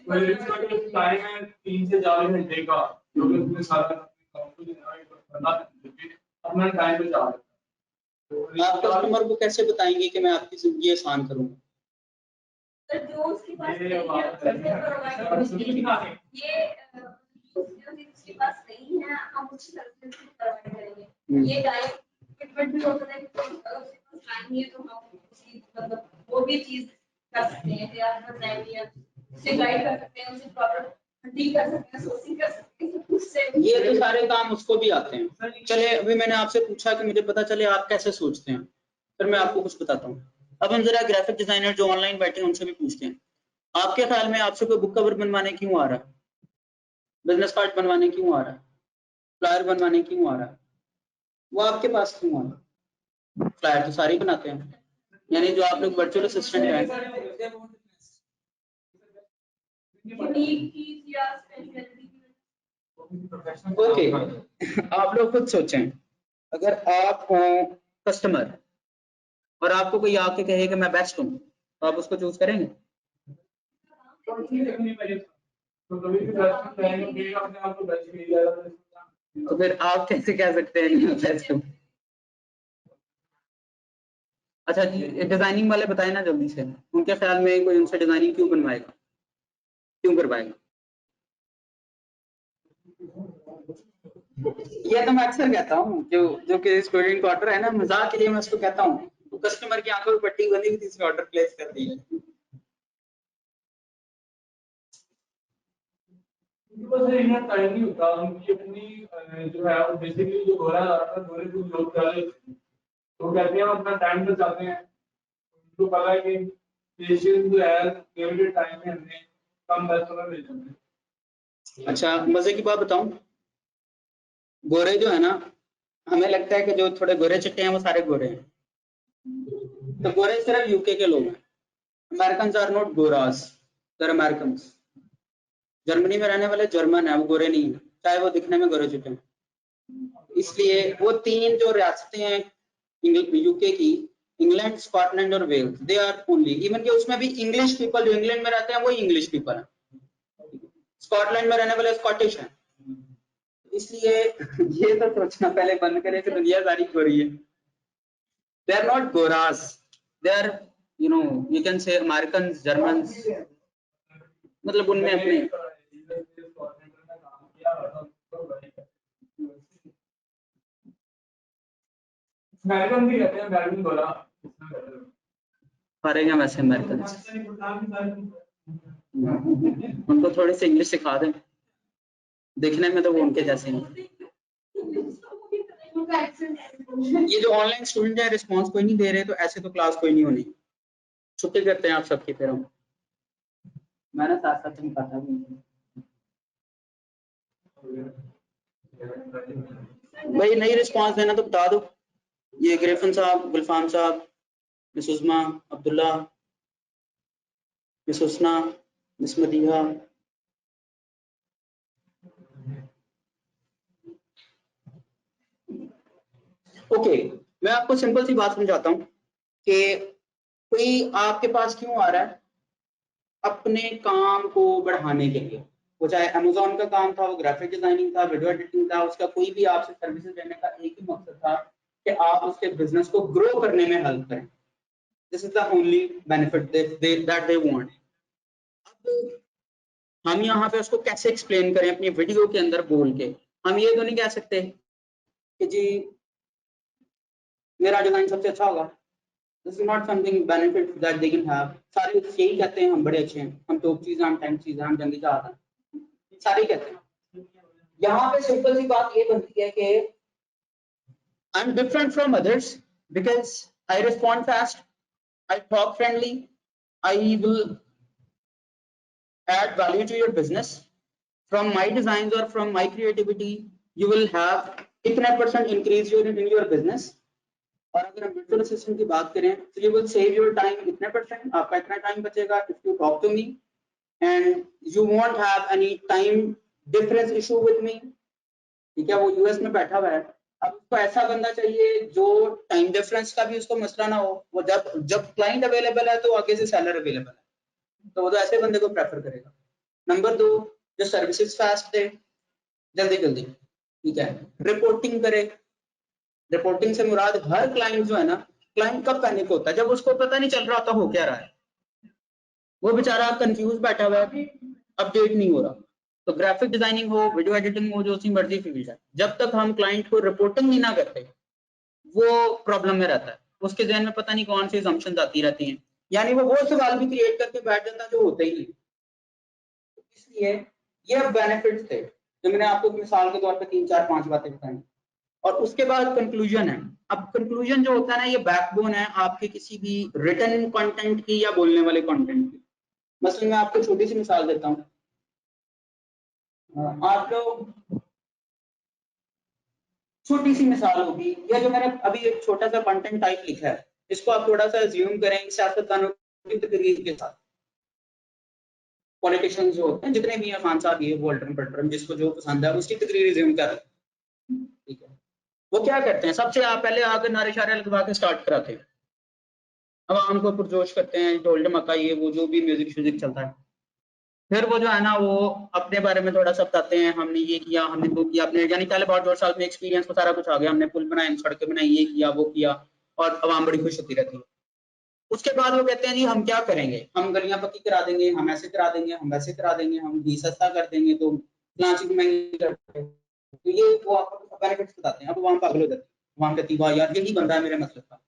Speaker 2: और इसका जो टाइम है 3 से 4 घंटे का, जो कि उसमें सारा अपना टाइम पे जा रहा है।
Speaker 1: आप कस्टमर को कैसे बताएंगे कि मैं आपकी जिंदगी आसान करूंगा?
Speaker 3: जो उसके पास नहीं है, ये उसके पास नहीं है, हम उसकी सर्विस प्रोवाइड करेंगे। ये डायरेक्ट ट्रीटमेंट भी होता है कि उसके पास टाइम नहीं है तो हम उसकी मतलब वो भी चीज कर सकते हैं, या हर टाइम या उसे गाइड कर सकते हैं, उसे प्रॉब्लम डील कर सकते हैं, सोर्सिंग कर सकते हैं, उससे
Speaker 1: ये तो सारे काम उसको भी आते हैं। चले, अभी मैंने आपसे पूछा कि मुझे पता चले आप कैसे सोचते हैं, फिर मैं आपको कुछ बताता हूँ। अब हम जरा ग्राफिक डिजाइनर जो ऑनलाइन बैठे हैं उनसे भी पूछते हैं, आपके ख्याल में आपसे कोई बुक कवर बनवाने क्यों आ रहा है, बिजनेस कार्ड बनवाने क्यों आ रहा है, फ्लायर बनवाने क्यों आ रहा है, वो आपके पास क्यों आ रहा है? फ्लायर तो सारे बनाते हैं, यानी जो आप लोग वर्चुअल असिस्टेंट हैं। ओके, आप लोग खुद सोचें, अगर आप हो कस्टमर और आपको कोई आके कहे कि मैं बेस्ट हूँ, तो आप उसको चूज करेंगे? तो फिर आप कैसे कह सकते हैं कि मैं बेस्ट हूँ? अच्छा जी, डिजाइनिंग वाले बताए ना जल्दी से, उनके ख्याल में कोई उनसे डिजाइनिंग क्यों बनवाएगा, क्यों करवाएगा? ये तो मैं अक्सर कहता हूँ, जो कि स्टूडेंट को ऑर्डर है ना, मजाक के लिए मैं उसको कहता हूँ, तो कस्टमर की आंखों में पट्टी बनी हुई थी, इसने ऑर्डर प्लेस कर दिया।
Speaker 2: बस इतना टाइम नहीं होता उनकी अपनी जो है वो बेसिकली जो गोरा था गोरे को लोग कर रहे थे तो कहते हैं अपना टाइम तो चाहते हैं उनको पता है कि पेशेंस जो है लिमिटेड टाइम में हमने कम पैसों में मिल जाते हैं।
Speaker 1: अच्छा मजे की बात बताऊं, गोरे जो है ना, हमें लगता है कि जो थोड़े गोरे चिट्टे हैं वो सारे गोरे हैं, तो गोरे सिर्फ यूके के लोग हैं। अमेरिकन आर नॉट गोरास, दर अमेरिकन। जर्मनी में रहने वाले जर्मन है, वो गोरे नहीं है, चाहे वो दिखने में गोरे चिट्टे हैं। इसलिए वो तीन जो रियासतें हैं यूके की, इंग्लैंड, स्कॉटलैंड और Wales, they are only, even कि उसमें भी इंग्लिश पीपल जो इंग्लैंड में रहते हैं वो इंग्लिश पीपल हैं, स्कॉटलैंड में रहने वाले स्कॉटिश हैं। इसलिए ये तो सोचना पहले बंद करें कि दुनिया सारी गोरी है। दे आर नॉट गोरास, they are you can say American, German, मतलब उनमें अपने
Speaker 2: अमेरिकन भी कहते हैं अमेरिकन गोरा
Speaker 1: हारेंगे वैसे अमेरिकन, उनको थोड़ी सी इंग्लिश सिखा दें, देखने में तो वो उनके जैसे नहीं। ये जो ऑनलाइन स्टूडेंट है रिस्पांस कोई नहीं दे रहे, तो ऐसे तो क्लास कोई नहीं होनी। छुट्टी करते हैं आप सबकी, फिर हम मैंने साथ साथ नहीं पता भी भाई, नहीं रिस्पांस देना तो बता दो। ये ग्रिफिन साहब, गुलफाम साहब, मिस उस्मा, अब्दुल्ला, मिस हुस्ना, मिस मदीहा, ओके। मैं आपको सिंपल सी बात समझाता हूँ कि कोई आपके पास क्यों आ रहा है, अपने काम को बढ़ाने के लिए। वो चाहे अमेजोन का काम था, वो ग्राफिक डिजाइनिंग था, वीडियो एडिटिंग था, उसका कोई भी आपसे सर्विसेज देने का एक ही मकसद था कि आप उसके बिजनेस को ग्रो करने में हेल्प करें। This is the only benefit that they want. अब हम यहाँ पे उसको कैसे एक्सप्लेन करें अपनी वीडियो के अंदर बोल के? हम ये तो नहीं कह सकते कि जी मेरा डिजाइन सबसे अच्छा होगा। This is not something benefit that they can have. सारे यही कहते हैं हम बड़े अच्छे हैं, हम टॉप चीज हैं, हम टैंक चीज हैं, हम जंगी जहाज हैं, सारे कहते हैं। यहाँ पे सिंपल सी बात ये बनती है कि I am different from others because I respond fast, I talk friendly, I will add value to your business. From my designs or from my creativity, you will have इतने % increase in your business. और अगर हम virtual assistant की बात करें तो you will save your time इतने %, आपका इतना टाइम बचेगा if you talk to me, and you won't have any time difference issue with me. ठीक है, वो यूएस में बैठा हुआ है, अब उसको ऐसा बंदा चाहिए जो टाइम डिफरेंस का भी उसको मसला ना हो। वो जब क्लाइंट अवेलेबल है तो आगे से सेलर अवेलेबल है, तो वो तो ऐसे बंदे को प्रेफर करेगा। नंबर 2, जो सर्विसेज फास्ट दे, जल्दी जल्दी, ठीक है, रिपोर्टिंग करे। रिपोर्टिंग से मुराद हर क्लाइंट जो है ना, क्लाइंट कब पैनिक होता है? जब उसको पता नहीं चल रहा होता हो क्या रहा है, वो बेचारा कंफ्यूज बैठा हुआ है, अपडेट नहीं हो रहा। तो ग्राफिक डिजाइनिंग हो, वीडियो एडिटिंग हो, जो सी मर्जी फील्ड है, जब तक हम क्लाइंट को रिपोर्टिंग नहीं ना करते वो प्रॉब्लम में रहता है। उसके जहन में पता नहीं कौन सी असम्पशंस आती रहती हैं, यानी वो सवाल भी क्रिएट करके बैठ जाता है जो होते ही नहीं। इसलिए ये बेनिफिट्स थे जो मैंने आपको मिसाल के तौर पे 3 4 5 बातें बताई। और उसके बाद कंक्लूजन है। अब कंक्लूजन जो होता है ना, ये बैकबोन है आपके किसी भी रिटन कंटेंट की या बोलने वाले कंटेंट की। मसलन मैं आपको छोटी सी मिसाल देता हूँ, आप लोग, छोटी सी मिसाल होगी, या जो मैंने अभी एक छोटा सा कंटेंट टाइप लिखा है, इसको आप थोड़ा सा अज्यूम करें सियासतदानों की तकरीर के साथ। पॉलिटिशियंस जो होते हैं जितने भी हैं, खान साहब, ये वो अल्टरम पल्टरम, जिसको जो पसंद है उसकी तकरीर अज्यूम कर, ठीक है। वो क्या करते हैं, सबसे आप पहले आकर नारे शारे लगवा के स्टार्ट कराते हैं, आवाम को पुरजोश करते हैं, ढोल ढमक्का, ये वो जो भी म्यूजिक श्यूजिक चलता है। फिर वो जो है ना, वो अपने बारे में थोड़ा सा बताते हैं, हमने ये किया, हमने वो किया, अपने यानी पहले बहुत 2 साल में एक्सपीरियंस को सारा कुछ आ गया, हमने पुल बनाए, सड़कें बनाई, ये किया वो किया, और आवाम बड़ी खुश होती रहती है। उसके बाद वो कहते हैं जी हम क्या करेंगे, हम गलियां पक्की करा देंगे, हम ऐसे करा देंगे, हम वैसे करा देंगे, हम घी सस्ता कर देंगे, तो प्लान चीज महंगी कर देंगे। तो ये वो आपको बेनिफिट्स बताते हैं। अब वहां पागल हो जाती है, वहां कहती वाह यार यही बंदा है मेरे मसले का।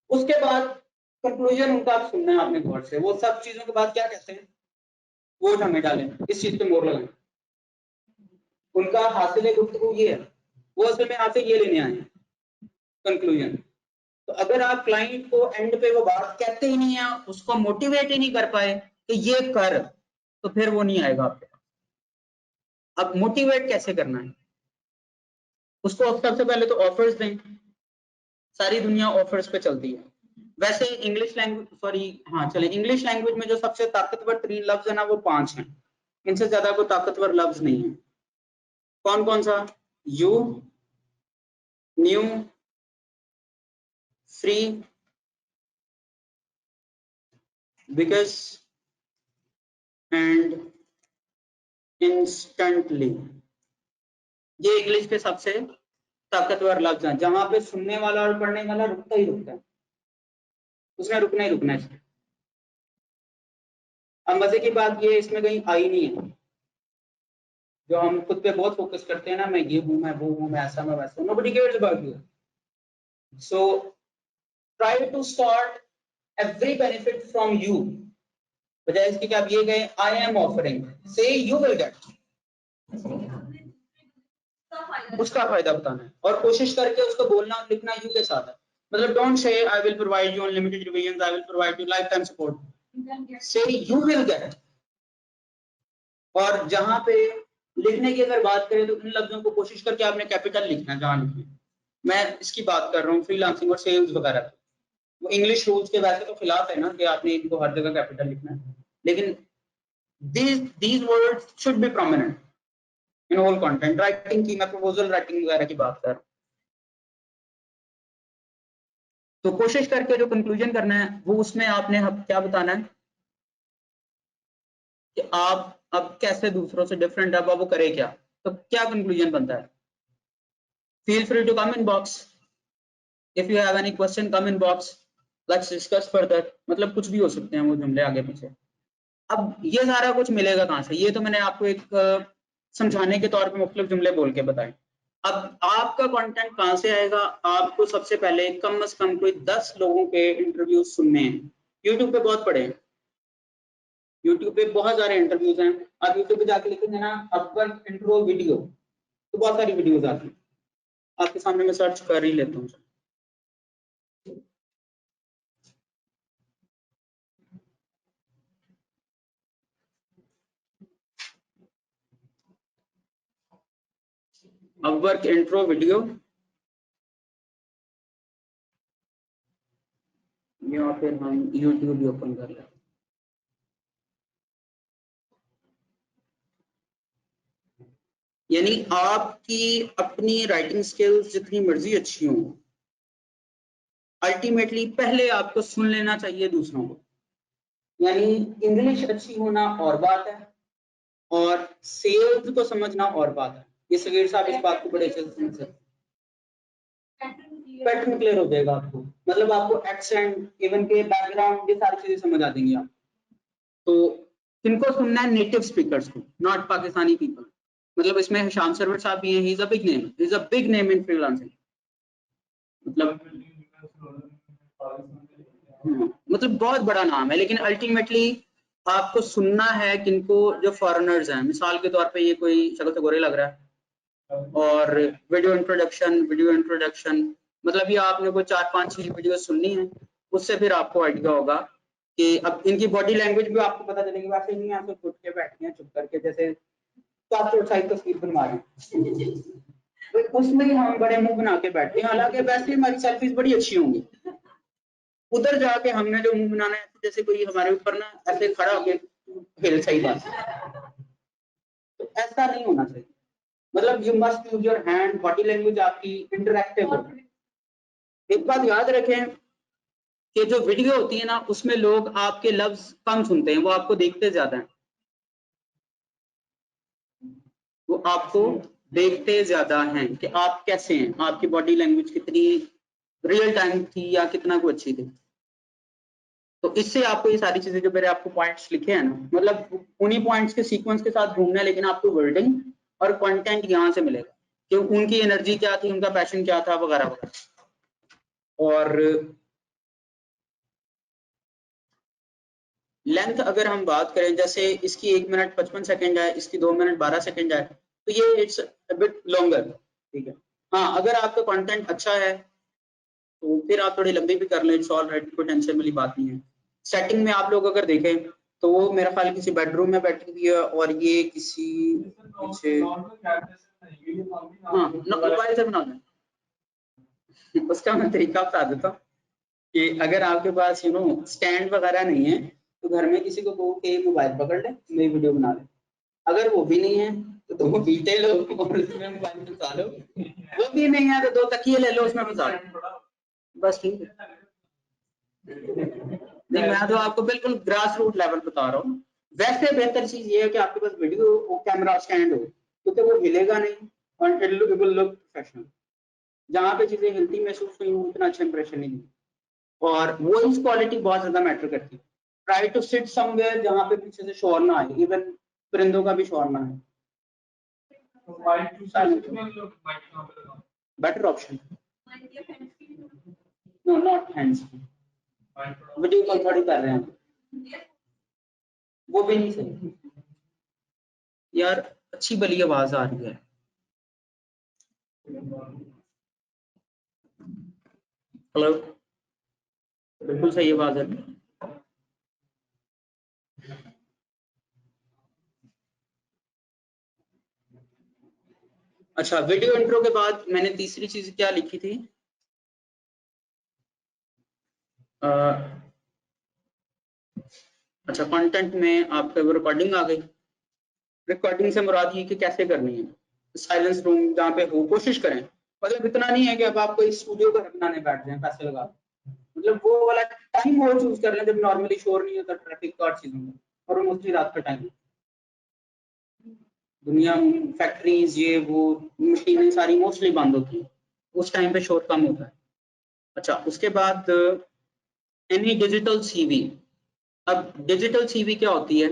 Speaker 1: उसके बाद कंक्लूजन उनका आप सुनना है आपने गौर से, वो सब चीजों के बाद क्या कहते हैं, वोट हमें डालें, इस चीज पे मोहर लगाएं। उनका हासिल गुफ्तगू ये है, वो असल में आपसे ये लेने आए हैं कंक्लूजन। तो अगर आप क्लाइंट को एंड पे वो बात कहते ही नहीं है, उसको मोटिवेट ही नहीं कर पाए कि ये कर, तो फिर वो नहीं आएगा आपके पास। अब मोटिवेट कैसे करना है उसको, सबसे पहले तो ऑफर्स दें। सारी दुनिया ऑफर्स पे चलती है। वैसे इंग्लिश लैंग्वेज, सॉरी हाँ चले, इंग्लिश लैंग्वेज में जो सबसे ताकतवर 3 लफ्ज है ना वो 5 हैं, इनसे ज्यादा कोई ताकतवर लफ्ज नहीं है। कौन कौन सा? You, new, free, because and instantly. ये इंग्लिश के सबसे ताकतवर लफ्ज हैं, जहां पे सुनने वाला और पढ़ने वाला रुकता ही रुकता है, उसने रुकना ही रुकना है। अब मजे की बात ये इसमें कहीं आई नहीं है, जो हम खुद पे बहुत फोकस करते हैं ना, मैं ये हूं, मैं वो हूं, मैं ऐसा, मैं वैसा। nobody cares about you, so try to start every benefit from you, बजाय इसके कि आप ये गए I am offering, say you will get, उसका फायदा बताना है और कोशिश करके उसको बोलना और लिखना यू के साथ है। मतलब don't say I will provide you unlimited revision, I will provide you life time support, से यू विल गेट। और जहां पे लिखने की अगर बात करें तो इन लफ्जों को कोशिश करके आपने कैपिटल लिखना है, जहां लिखना। मैं इसकी बात कर रहा हूँ फ्रीलांसिंग और सेल्स वगैरह, वो इंग्लिश रूल्स के वैसे तो खिलाफ है ना कि आपने इनको हर जगह कैपिटल लिखना है, लेकिन these words should be prominent in all content। Writing की, मैं प्रपोजल राइटिंग वगैरह की बात कर रहा हूँ। तो कोशिश करके जो कंक्लूजन करना है वो उसमें आपने क्या बताना है कि आप अब कैसे दूसरों से डिफरेंट है, वो करे क्या, तो क्या कंक्लूजन बनता है। Feel free to comment box, if you have any question comment box, let's discuss further. मतलब कुछ भी हो सकते हैं वो जुमले आगे पीछे। अब ये सारा कुछ मिलेगा कहाँ से, ये तो मैंने आपको एक समझाने के तौर पे मुख्तलिफ जुमले बोल के बताए। अब आपका कंटेंट कहाँ से आएगा, आपको सबसे पहले कम से कम कोई 10 लोगों के इंटरव्यू सुनने हैं। यूट्यूब पे बहुत पड़े हैं, यूट्यूब पे बहुत सारे इंटरव्यूज हैं। आप यूट्यूब पे जाके लिखेंगे ना अपवर्क इंट्रो वीडियो, तो बहुत सारी वीडियोज आती हैं। आपके सामने मैं सर्च कर ही लेता हूँ। अपवर्क इंट्रो वीडियो, या फिर हम यूट्यूब भी ओपन कर लेते हैं। यानी आपकी अपनी राइटिंग स्किल्स जितनी मर्जी अच्छी हो, अल्टीमेटली पहले आपको सुन लेना चाहिए दूसरों को। यानी इंग्लिश अच्छी होना और बात है, और सेल्स को समझना और बात है। ये सगीर साहब इस बात को बड़े अच्छे से समझ सकते, पैटर्न क्लियर हो जाएगा आपको। मतलब आपको एक्सेंट, इवन के बैकग्राउंड, ये सारी चीजें समझ आ जाएंगी आप। तो किनको सुनना है, नेटिव स्पीकर्स को, नॉट पाकिस्तानी पीपल। मतलब इसमें हिशाम सरवर साहब भी हैं, he is a big name, he is a big name in freelancing. मतलब बहुत बड़ा नाम है, लेकिन अल्टीमेटली आपको सुनना है किनको, जो फॉरेनर्स हैं। मिसाल के तौर पे ये कोई शक्ल से गोरे लग रहा है और वीडियो इंट्रोडक्शन, मतलब ये आपने कोई 4-5-6 वीडियो सुननी है, उससे फिर आपको आइडिया होगा कि अब इनकी बॉडी लैंग्वेज भी आपको पता चलेगी। वैसे नहीं आप तो उठ के बैठे हैं चुप करके, जैसे पासपोर्ट साइज तस्वीर बनवा रहे हैं, तो उसमें ही हम बड़े मुंह बना के बैठे हैं। हालांकि वैसे हमारी सेल्फीज बड़ी अच्छी होंगी, उधर जाके हमने जो मुंह बनाना है जैसे कोई हमारे ऊपर ना ऐसे खड़ा होके खेल, सही बात, तो ऐसा नहीं होना चाहिए। मतलब you must use your hand, body language आपकी इंटरैक्टिव हो। एक बात याद रखें कि जो वीडियो होती है ना उसमें लोग आपके लफ्ज कम सुनते हैं, वो आपको देखते ज्यादा हैं, वो आपको देखते ज्यादा हैं कि आप कैसे हैं, आपकी बॉडी लैंग्वेज कितनी रियल टाइम थी या कितना कुछ अच्छी थी। तो इससे आपको ये सारी चीजें, जो मेरे आपको पॉइंट्स लिखे हैं ना, मतलब उन्हीं पॉइंट्स के सीक्वेंस के साथ घूमना है, लेकिन आपको वर्डिंग और कंटेंट यहाँ से मिलेगा कि उनकी एनर्जी क्या थी, उनका पैशन क्या था, वगैरह वगैरह। और लेंथ अगर हम बात करें, जैसे इसकी 1 मिनट 55 सेकंड है, इसकी 2 मिनट 12 सेकंड है, तो ये इट्स अ बिट लॉन्गर, ठीक है। हाँ, अगर आपका कंटेंट अच्छा है तो फिर आप थोड़ी लंबी भी कर लें, इट्स ऑलराइट, कोई टेंशन वाली बात नहीं है। सेटिंग में आप लोग अगर देखें तो वो मेरा ख्याल किसी बेडरूम में बैठी हुई है और ये किसी पीछे, हाँ मोबाइल से बना लें। उसका मैं तरीका बता देता हूँ कि अगर आपके पास स्टैंड वगैरह नहीं है तो घर में किसी को कहो कि मोबाइल पकड़ ले, मेरी वीडियो बना ले। अगर वो भी नहीं है तो 2 बीटे लो और उसमें मोबाइल फंसा लो, वो भी नहीं है तो 2 तकिए ले लो, उसमें फंसा लो, बस ठीक है। नहीं, मैं तो आपको बिल्कुल ग्रास रूट लेवल बता रहा हूँ। वैसे बेहतर चीज ये है कि आपके पास वीडियो कैमरा स्टैंड हो, क्योंकि वो हिलेगा नहीं और इट विल लुक प्रोफेशनल। जहाँ पे चीजें हिलती महसूस हुई हो उतना अच्छा इंप्रेशन नहीं। और वॉइस क्वालिटी बहुत ज्यादा मैटर करती है। ट्राई टू सिट समवेयर जहाँ पे पीछे से शोर ना आए, इवन परिंदों का भी शोर ना आए। Better option, no not hands, video call थोड़ी कर रहे हैं, वो भी नहीं सही यार। अच्छी भली आवाज आ रही है। हेलो, बिल्कुल सही आवाज है। अच्छा, वीडियो इंट्रो के बाद मैंने तीसरी चीज क्या लिखी थी? अच्छा, कंटेंट में आपका वो रिकॉर्डिंग आ गई। रिकॉर्डिंग से मुराद ये कि कैसे करनी है। साइलेंस रूम जहाँ पे हो, कोशिश करें। मतलब इतना नहीं है कि अब आप कोई स्टूडियो घर बनाने बैठ जाएं पैसे लगा, मतलब वो वाला टाइम वो चूज कर लें जब नॉर्मली शोर नहीं होता ट्रैफिक का और चीजों में, और मोस्टली रात का टाइम, दुनिया फैक्ट्रीज ये वो मशीनें सारी मोस्टली बंद होती हैं, उस टाइम पे शोर कम होता है। अच्छा, उसके बाद एनी डिजिटल सीवी। अब डिजिटल सीवी क्या होती है?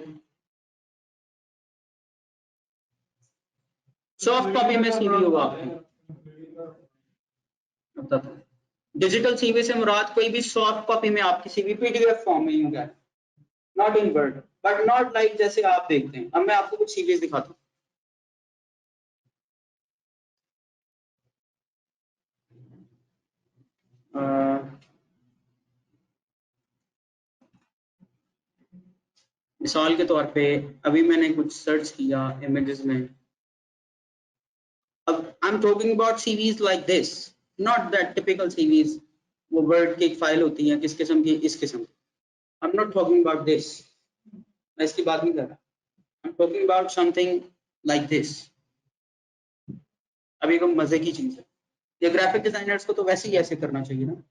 Speaker 1: सॉफ्ट कॉपी में सीवी होगा आपका। डिजिटल सीवी से मुराद कोई भी सॉफ्ट कॉपी में आपकी सीवी पीडीएफ फॉर्म में होगा, not in word, but not like जैसे आप देखते हैं। अब मैं आपको कुछ सीवीज दिखाता हूँ। मिसाल के तौर पे अभी मैंने कुछ सर्च किया इमेजेस में। अब I am talking about CVs like this, not that typical CVs, वो वर्ड की एक फाइल होती है किस किस्म की, इस किस्म की। I am not talking about this, मैं इसकी बात नहीं कर रहा। I am talking about something like this. अब ये मजे की चीज है, ये ग्राफिक डिजाइनर्स को तो वैसे ही ऐसे करना चाहिए ना,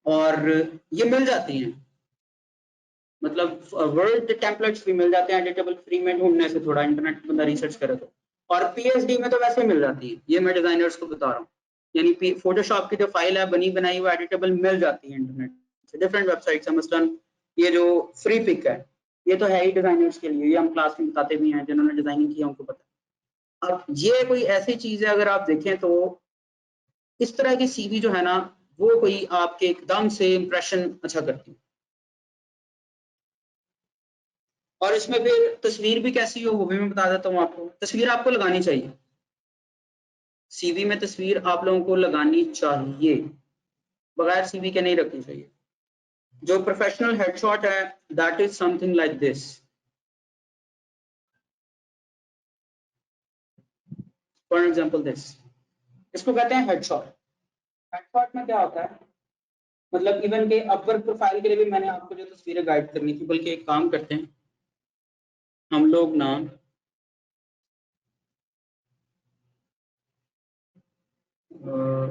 Speaker 1: और ये मिल जाती हैं, मतलब वर्ड टेम्पलेट्स भी मिल जाते हैं एडिटेबल फ्री में, ढूंढने से थोड़ा इंटरनेट बंदा रिसर्च करे तो। और पीएचडी में तो वैसे मिल जाती है, ये मैं डिजाइनर्स को बता रहा हूँ। यानी फोटोशॉप की जो फाइल है बनी बनाई वो एडिटेबल मिल जाती है इंटरनेट से, डिफरेंट वेबसाइट से। मसलन ये जो फ्री पिक है ये तो है ही डिजाइनर्स के लिए, ये हम क्लास में बताते भी हैं, जिन्होंने डिजाइनिंग किया उनको पता। अब ये कोई ऐसी चीज है अगर आप देखें तो इस तरह की सीवी जो है ना वो कोई आपके एकदम से इंप्रेशन अच्छा करती है। और इसमें फिर तस्वीर भी कैसी हो वो भी मैं बता देता हूँ आपको। तस्वीर आपको लगानी चाहिए, सीवी में तस्वीर आप लोगों को लगानी चाहिए, बगैर सीवी के नहीं रखनी चाहिए। जो प्रोफेशनल हेडशॉट है that is something like this, for example this, इसको कहते हैं हेडशॉट। हेडशॉट में क्या होता है, मतलब इवन के अपवर्क प्रोफाइल के लिए भी मैंने आपको जो तस्वीरें गाइड करनी थी, बल्कि एक काम करते हैं हम लोग ना,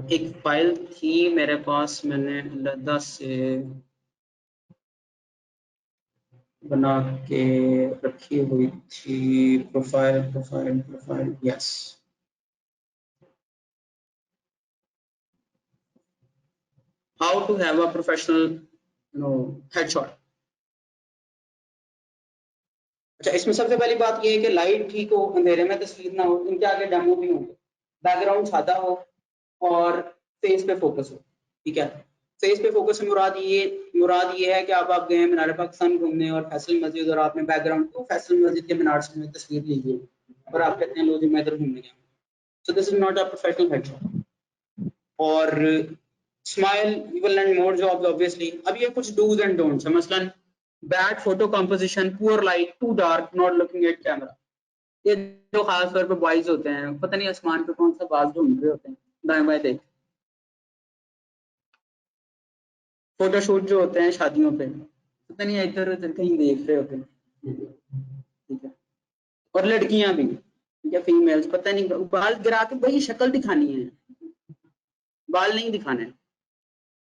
Speaker 1: एक फाइल थी मेरे पास, मैंने लद्दा से बना के रखी हुई थी, profile profile profile, yes. How to have a professional headshot. अच्छा, इसमें सबसे पहली बात ये है कि लाइट ठीक हो, अंधेरे में तस्वीर ना हो, इनके आगे डेमो भी होंगे, बैकग्राउंड सादा हो और फेस पे फोकस हो, ठीक है। फेस पे फोकस से मुराद ये है कि आप गए मीनार पाकिस्तान घूमने और फैसल मस्जिद और आपने बैकग्राउंड को फैसल मस्जिद के मीनार से तस्वीर लीजिए, और आप कहते हैं लो जी मैं इधर घूमने गया। So this is not a professional headshot. और smile you will learn more jobs obviously. अब ये कुछ डूज एंड डोंट्स है, मसलन bad photo composition, poor light, too dark, not looking at camera. ये जो खास तौर पे बॉयज होते हैं, पता नहीं आसमान पे कौन सा बाज ढूंढ रहे होते हैं, दाएं बाएं देख। फोटोशूट जो होते हैं शादियों पे, पता नहीं इधर उधर कहीं देख रहे होते हैं, ठीक है। और लड़कियां भी, ठीक है, फीमेल्स, पता नहीं बाल गिरा के वही शक्ल दिखानी है, बाल नहीं दिखाने।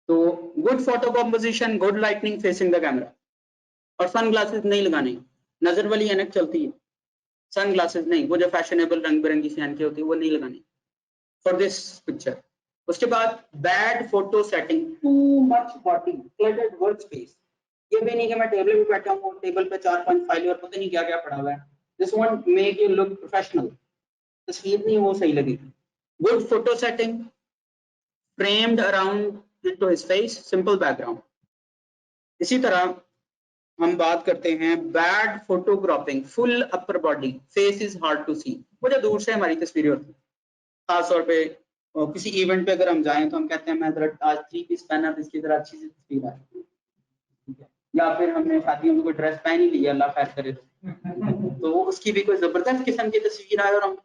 Speaker 1: तो good photo composition, good lightning facing the camera. और सन ग्लासेस नहीं लगाने, नजर वाली ऐनक चलती है, सन ग्लासेस नहीं, वो जो फैशनेबल रंग बिरंगी सी ऐनकें होती है वो नहीं लगानी फॉर दिस पिक्चर। उसके बाद bad photo setting, too much body cluttered work space. ये भी नहीं कि मैं टेबल पे बैठा हूँ, टेबल पे 4-5 फाइलें और पता नहीं क्या क्या पड़ा हुआ है। This won't make you look professional, तस्वीर नहीं वो सही लगेगी। Good photo setting, framed around into his face, simple background. इसी तरह हम बात करते हैं bad photo cropping, full upper body, face is hard to see. वो जो दूर से हमारी तस्वीरें होती है, खासतौर पे किसी इवेंट पे अगर हम जाएं तो हम कहते हैं मैं जरा आज 3 पीस पहना तो इसकी तरह अच्छी सी तस्वीर आए, ठीक है। या फिर हमने शादियों में कोई ड्रेस पहन ही ली, अल्लाह खैर करे, तो उसकी भी कोई जबरदस्त किस्म की तस्वीर आए। और हम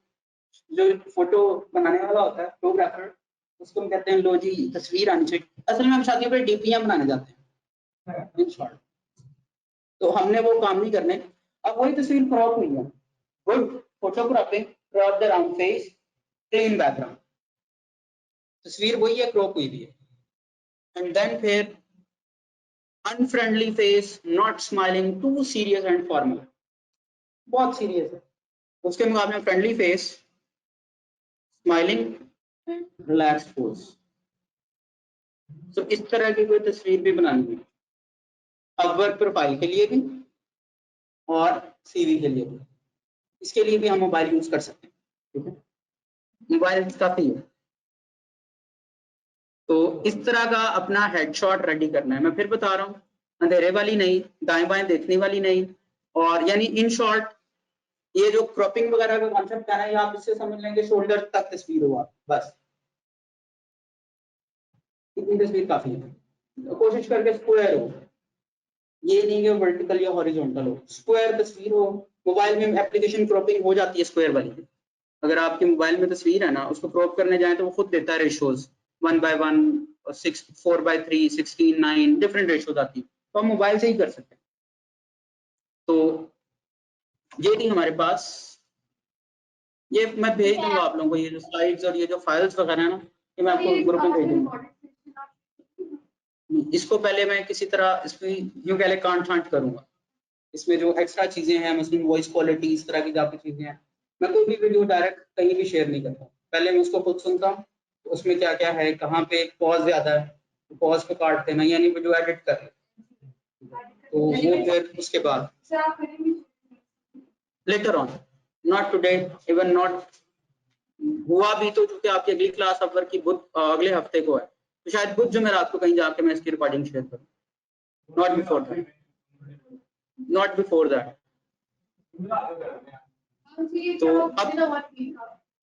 Speaker 1: जो फोटो बनाने वाला होता है फोटोग्राफर, उसको हम कहते हैं लो जी तस्वीर आनी चाहिए। असल में हम शादियों पे डीपीएम बनाने जाते हैं इन शॉर्ट, तो हमने वो काम नहीं करने। अब वही तस्वीर क्रॉप हुई है, good photo cropping, crop the round face, clean background, तस्वीर वही है, क्रॉप हुई भी है। एंड देन फिर unfriendly face, not smiling, too serious and formal, बहुत सीरियस है। उसके मुकाबले में friendly face, smiling, relax pose. तो इस तरह की कोई तस्वीर भी बनानी है, अब वर्क प्रोफाइल के लिए भी और सीवी के लिए भी। इसके लिए भी हम मोबाइल यूज कर सकते हैं, ठीक है, मोबाइल काफी है। तो इस तरह का अपना हेडशॉट रेडी करना है। मैं फिर बता रहा हूँ, अंधेरे वाली नहीं, दाएं बाएं देखने वाली नहीं, और यानी इन शॉर्ट ये जो क्रॉपिंग वगैरह का कॉन्सेप्ट है ना, ये आप इससे समझ लेंगे शोल्डर तक तस्वीर हुआ, बस इतनी तस्वीर काफी है। तो कोशिश करके स्क्वायर हो, ये नहीं कि वर्टिकल या हॉरिजॉन्टल हो, स्क्वायर तस्वीर हो। मोबाइल में एप्लीकेशन क्रॉपिंग हो जाती है स्क्वायर वाली। अगर आपके मोबाइल में तस्वीर है ना, उसको क्रॉप करने जाए तो वो खुद देता है रेशोज, 1:1, 6, 4:3, 16:9, डिफरेंट रेशोज आती है, तो हम मोबाइल से ही कर सकते हैं। तो ये थी हमारे पास, ये मैं भेज दूंगा आप लोगों को, ये जो स्लाइड्स और ये जो फाइल्स वगैरह है ना, ये मैं आपको ग्रुप में भेज दूंगा। इसको पहले मैं किसी तरह इसमें यूं कह ले कांट छांट करूंगा, इसमें जो एक्स्ट्रा चीजें हैं, मसलन वॉइस क्वालिटी, इस तरह की काफी चीजें हैं, मैं कोई भी वीडियो डायरेक्ट कहीं भी शेयर नहीं करता। पहले मैं उसको खुद सुनता हूँ, तो उसमें क्या क्या है, कहाँ पे पॉज ज्यादा है, तो पॉज को काट देना, यानी वीडियो एडिट कर, तो वो फिर उसके बाद later on, not today, even not हुआ भी तो, चूंकि आपकी अगली क्लास अवर की बुध अगले हफ्ते को है, तो शायद बुध जुमेरात को कहीं जाके मैं इसकी रिकॉर्डिंग शेयर करूँ, not before that, not before that. तो अब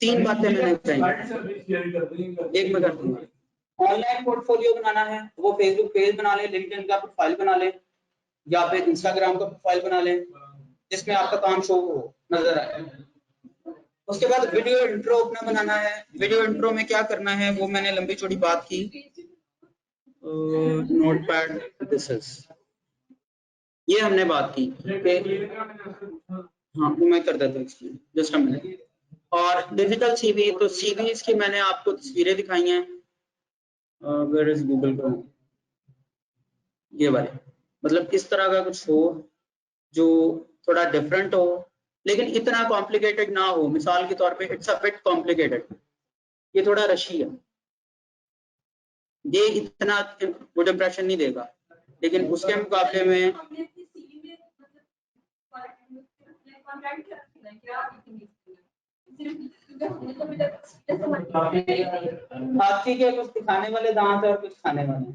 Speaker 1: 3 बातें मैंने कही, एक मैं कर दूंगा। ऑनलाइन पोर्टफोलियो बनाना है, वो फेसबुक पेज बना ले, लिंक्डइन का प्रोफाइल बना ले, या फिर इंस्टाग्राम का प्रोफाइल बना ले, जिसमें आपका काम शो हो नजर आए। उसके बाद वीडियो इंट्रो अपना बनाना है। वीडियो इंट्रो में क्या करना है वो मैंने लंबी चौड़ी बात की, नोटपैड दिस इज, ये हमने बात की हाँ वो मैं कर देता हूँ जस्ट अ मिनट। और डिजिटल सीवी, तो सीवीज की मैंने आपको तस्वीरें दिखाई हैं, वेयर इज गूगल को, ये वाले, मतलब इस तरह का कुछ हो जो थोड़ा डिफरेंट हो, लेकिन इतना कॉम्प्लिकेटेड ना हो। मिसाल के तौर पे इट्स अ बिट कॉम्प्लिकेटेड, ये थोड़ा रशी है, ये इतना गुड इंप्रेशन नहीं देगा, लेकिन उसके मुकाबले में हाथी के कुछ दिखाने वाले दांत और कुछ खाने वाले,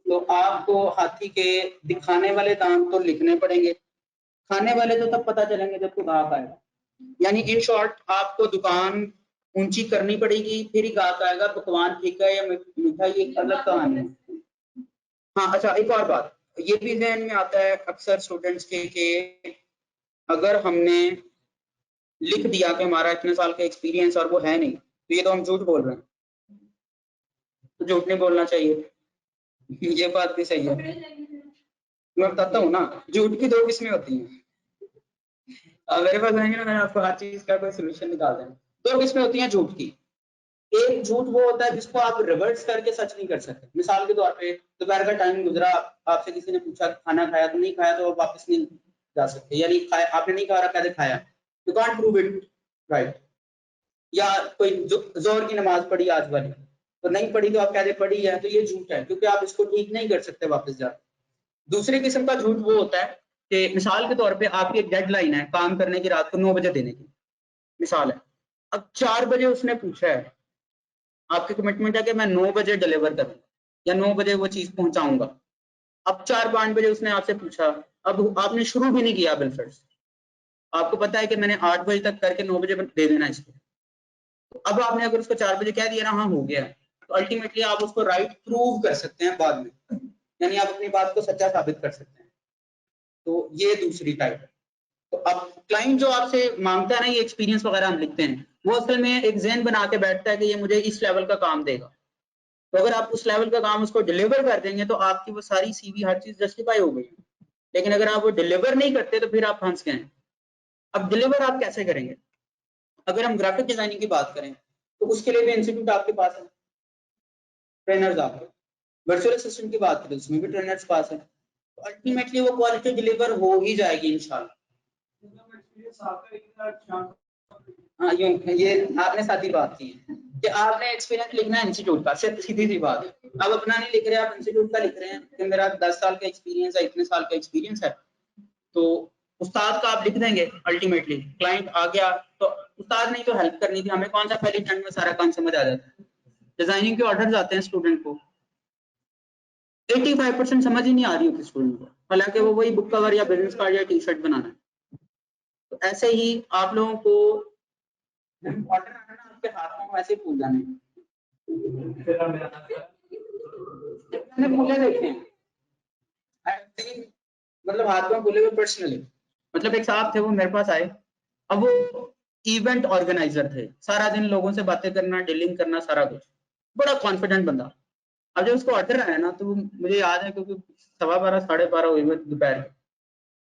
Speaker 1: तो आपको हाथी के दिखाने वाले दांत तो लिखने पड़ेंगे, खाने वाले तो तब पता चलेंगे जब तो घाव आएगा। यानी इन शॉर्ट आपको दुकान ऊंची करनी पड़ेगी, फिर ही ग्राहक आएगा। पकवान फीका या मीठा ये एक अलग कहानी है। हाँ अच्छा, एक और बात ये भी ध्यान में आता है अक्सर स्टूडेंट्स के कि अगर हमने लिख दिया कि हमारा इतने साल का एक्सपीरियंस और वो है नहीं, तो ये तो हम झूठ बोल रहे हैं, तो झूठ नहीं बोलना चाहिए। ये बात भी सही है। मैं बताता हूँ ना, झूठ की दो किस्में होती हैं। मेरे पास आएंगे ना, मैंने आपको हर चीज का कोई सोल्यूशन निकाल देना। दो किस्में होती हैं झूठ की। एक झूठ वो होता है जिसको आप रिवर्स करके सच नहीं कर सकते। मिसाल के तौर पे दोपहर का टाइम गुजरा, आपसे किसी ने पूछा खाना खाया, तो नहीं खाया तो आप वापस नहीं जा सकते, यानी खाया आपने नहीं खा रखा है, खाया, you can't prove it, right. या कोई जोर की नमाज पढ़ी आज वाली, तो नहीं पढ़ी तो आप कहते पढ़ी है, तो ये झूठ है, क्योंकि आप इसको ठीक नहीं कर सकते वापस जाकर। दूसरे किस्म का झूठ वो होता है कि मिसाल के तौर पे आपकी एक डेडलाइन है काम करने की, रात को 9 बजे देने की मिसाल है। अब 4 बजे उसने पूछा है, आपकी कमिटमेंट है कि मैं 9 बजे डिलीवर करूंगा या 9 बजे वो चीज पहुंचाऊंगा। अब 4-5 बजे उसने आपसे पूछा, अब आपने शुरू भी नहीं किया बिलफर्ज, आपको पता है कि मैंने 8 बजे तक करके 9 बजे दे देना इसको। तो अब आपने अगर उसको 4 बजे कह दिया ना हाँ हो गया, तो अल्टीमेटली आप उसको राइट प्रूव कर सकते हैं बाद में, यानी आप अपनी बात को सच्चा साबित कर सकते हैं। तो ये दूसरी टाइप है। तो अब क्लाइंट जो आपसे मांगता है ना, ये एक्सपीरियंस वगैरह हम लिखते हैं, वो असल में एक ज़हन बना के बैठता है कि ये मुझे इस लेवल का काम देगा। तो अगर आप उस लेवल का काम उसको डिलीवर कर देंगे तो आपकी वो सारी सीवी हर चीज जस्टिफाई हो गई। लेकिन अगर आप वो डिलीवर नहीं करते तो फिर आप फंस गए। अब डिलीवर आप कैसे करेंगे? अगर हम ग्राफिक डिजाइनिंग की बात करें तो उसके लिए भी इंस्टीट्यूट आपके पास है, ट्रेनर्स आपके। वर्चुअल असिस्टेंट की बात करें उसमें भी ट्रेनर्स पास है। तो अल्टीमेटली वो क्वालिटी डिलीवर हो ही जाएगी इंशाल्लाह। हाँ यूं ये आपने साथ ही बात की है कि आपने एक्सपीरियंस लिखना है इंस्टीट्यूट का, सिर्फ सीधी सी बात है। अब अपना नहीं लिख रहे, आप इंस्टीट्यूट का लिख रहे हैं कि मेरा 10 साल का एक्सपीरियंस है, इतने साल का एक्सपीरियंस है, तो उस्ताद का आप लिख देंगे। अल्टीमेटली क्लाइंट आ गया तो उस्ताद ने तो हेल्प करनी थी, हमें कौन सा पहले टर्न में सारा काम समझ आ जाता है। डिजाइनिंग के ऑर्डर्स आते हैं स्टूडेंट को, 85% समझ ही नहीं आ रही होती स्टूडेंट को, हालांकि वो वही बुक कवर या बिजनेस कार्ड या टी शर्ट बनाना है। तो ऐसे ही आप लोगों को ऑर्डर आना ना, आपके हाथों में ऐसे फूल जाने, मैंने फूले देखे हैं मतलब हाथ में फूले हुए पर्सनली। मतलब एक साहब थे, वो मेरे पास आए, अब वो इवेंट ऑर्गेनाइजर थे, सारा दिन लोगों से बातें करना, डीलिंग करना, सारा कुछ, बड़ा कॉन्फिडेंट बंदा। अब जब उसको ऑर्डर आया ना, तो मुझे याद है क्योंकि 12:15 12:30 हुए हुए दोपहर के।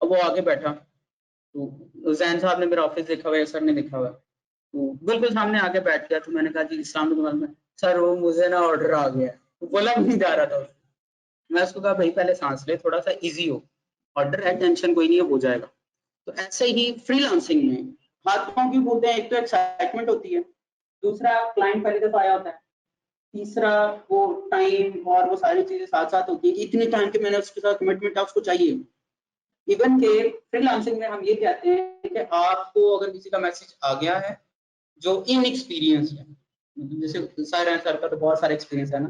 Speaker 1: अब वो आगे बैठा, तो जैन साहब ने मेरा ऑफिस देखा हुआ है, सर ने देखा हुआ है, तो बिल्कुल सामने आके बैठ गया। तो मैंने कहा जी इस्लाम में सर वो मुझे ना ऑर्डर आ गया, तो बोला नहीं जा रहा था। मैं उसको कहा भाई पहले सांस ले, थोड़ा सा इजी हो, ऑर्डर है, टेंशन कोई नहीं है, हो जाएगा। तो ऐसे ही फ्रीलांसिंग में हाथों की बोलते हैं, एक तो एक्साइटमेंट होती है, दूसरा क्लाइंट पहली दफा आया होता है, तीसरा वो टाइम और वो सारी चीजें साथ साथ होती है कि इतने टाइम के मैंने उसके साथ कमिटमेंट है, उसको चाहिए। इवन के फ्रीलांसिंग में हम ये कहते हैं कि आपको अगर किसी का मैसेज आ गया है जो इनएक्सपीरियंस है, जैसे सर का तो बहुत सारा एक्सपीरियंस है ना,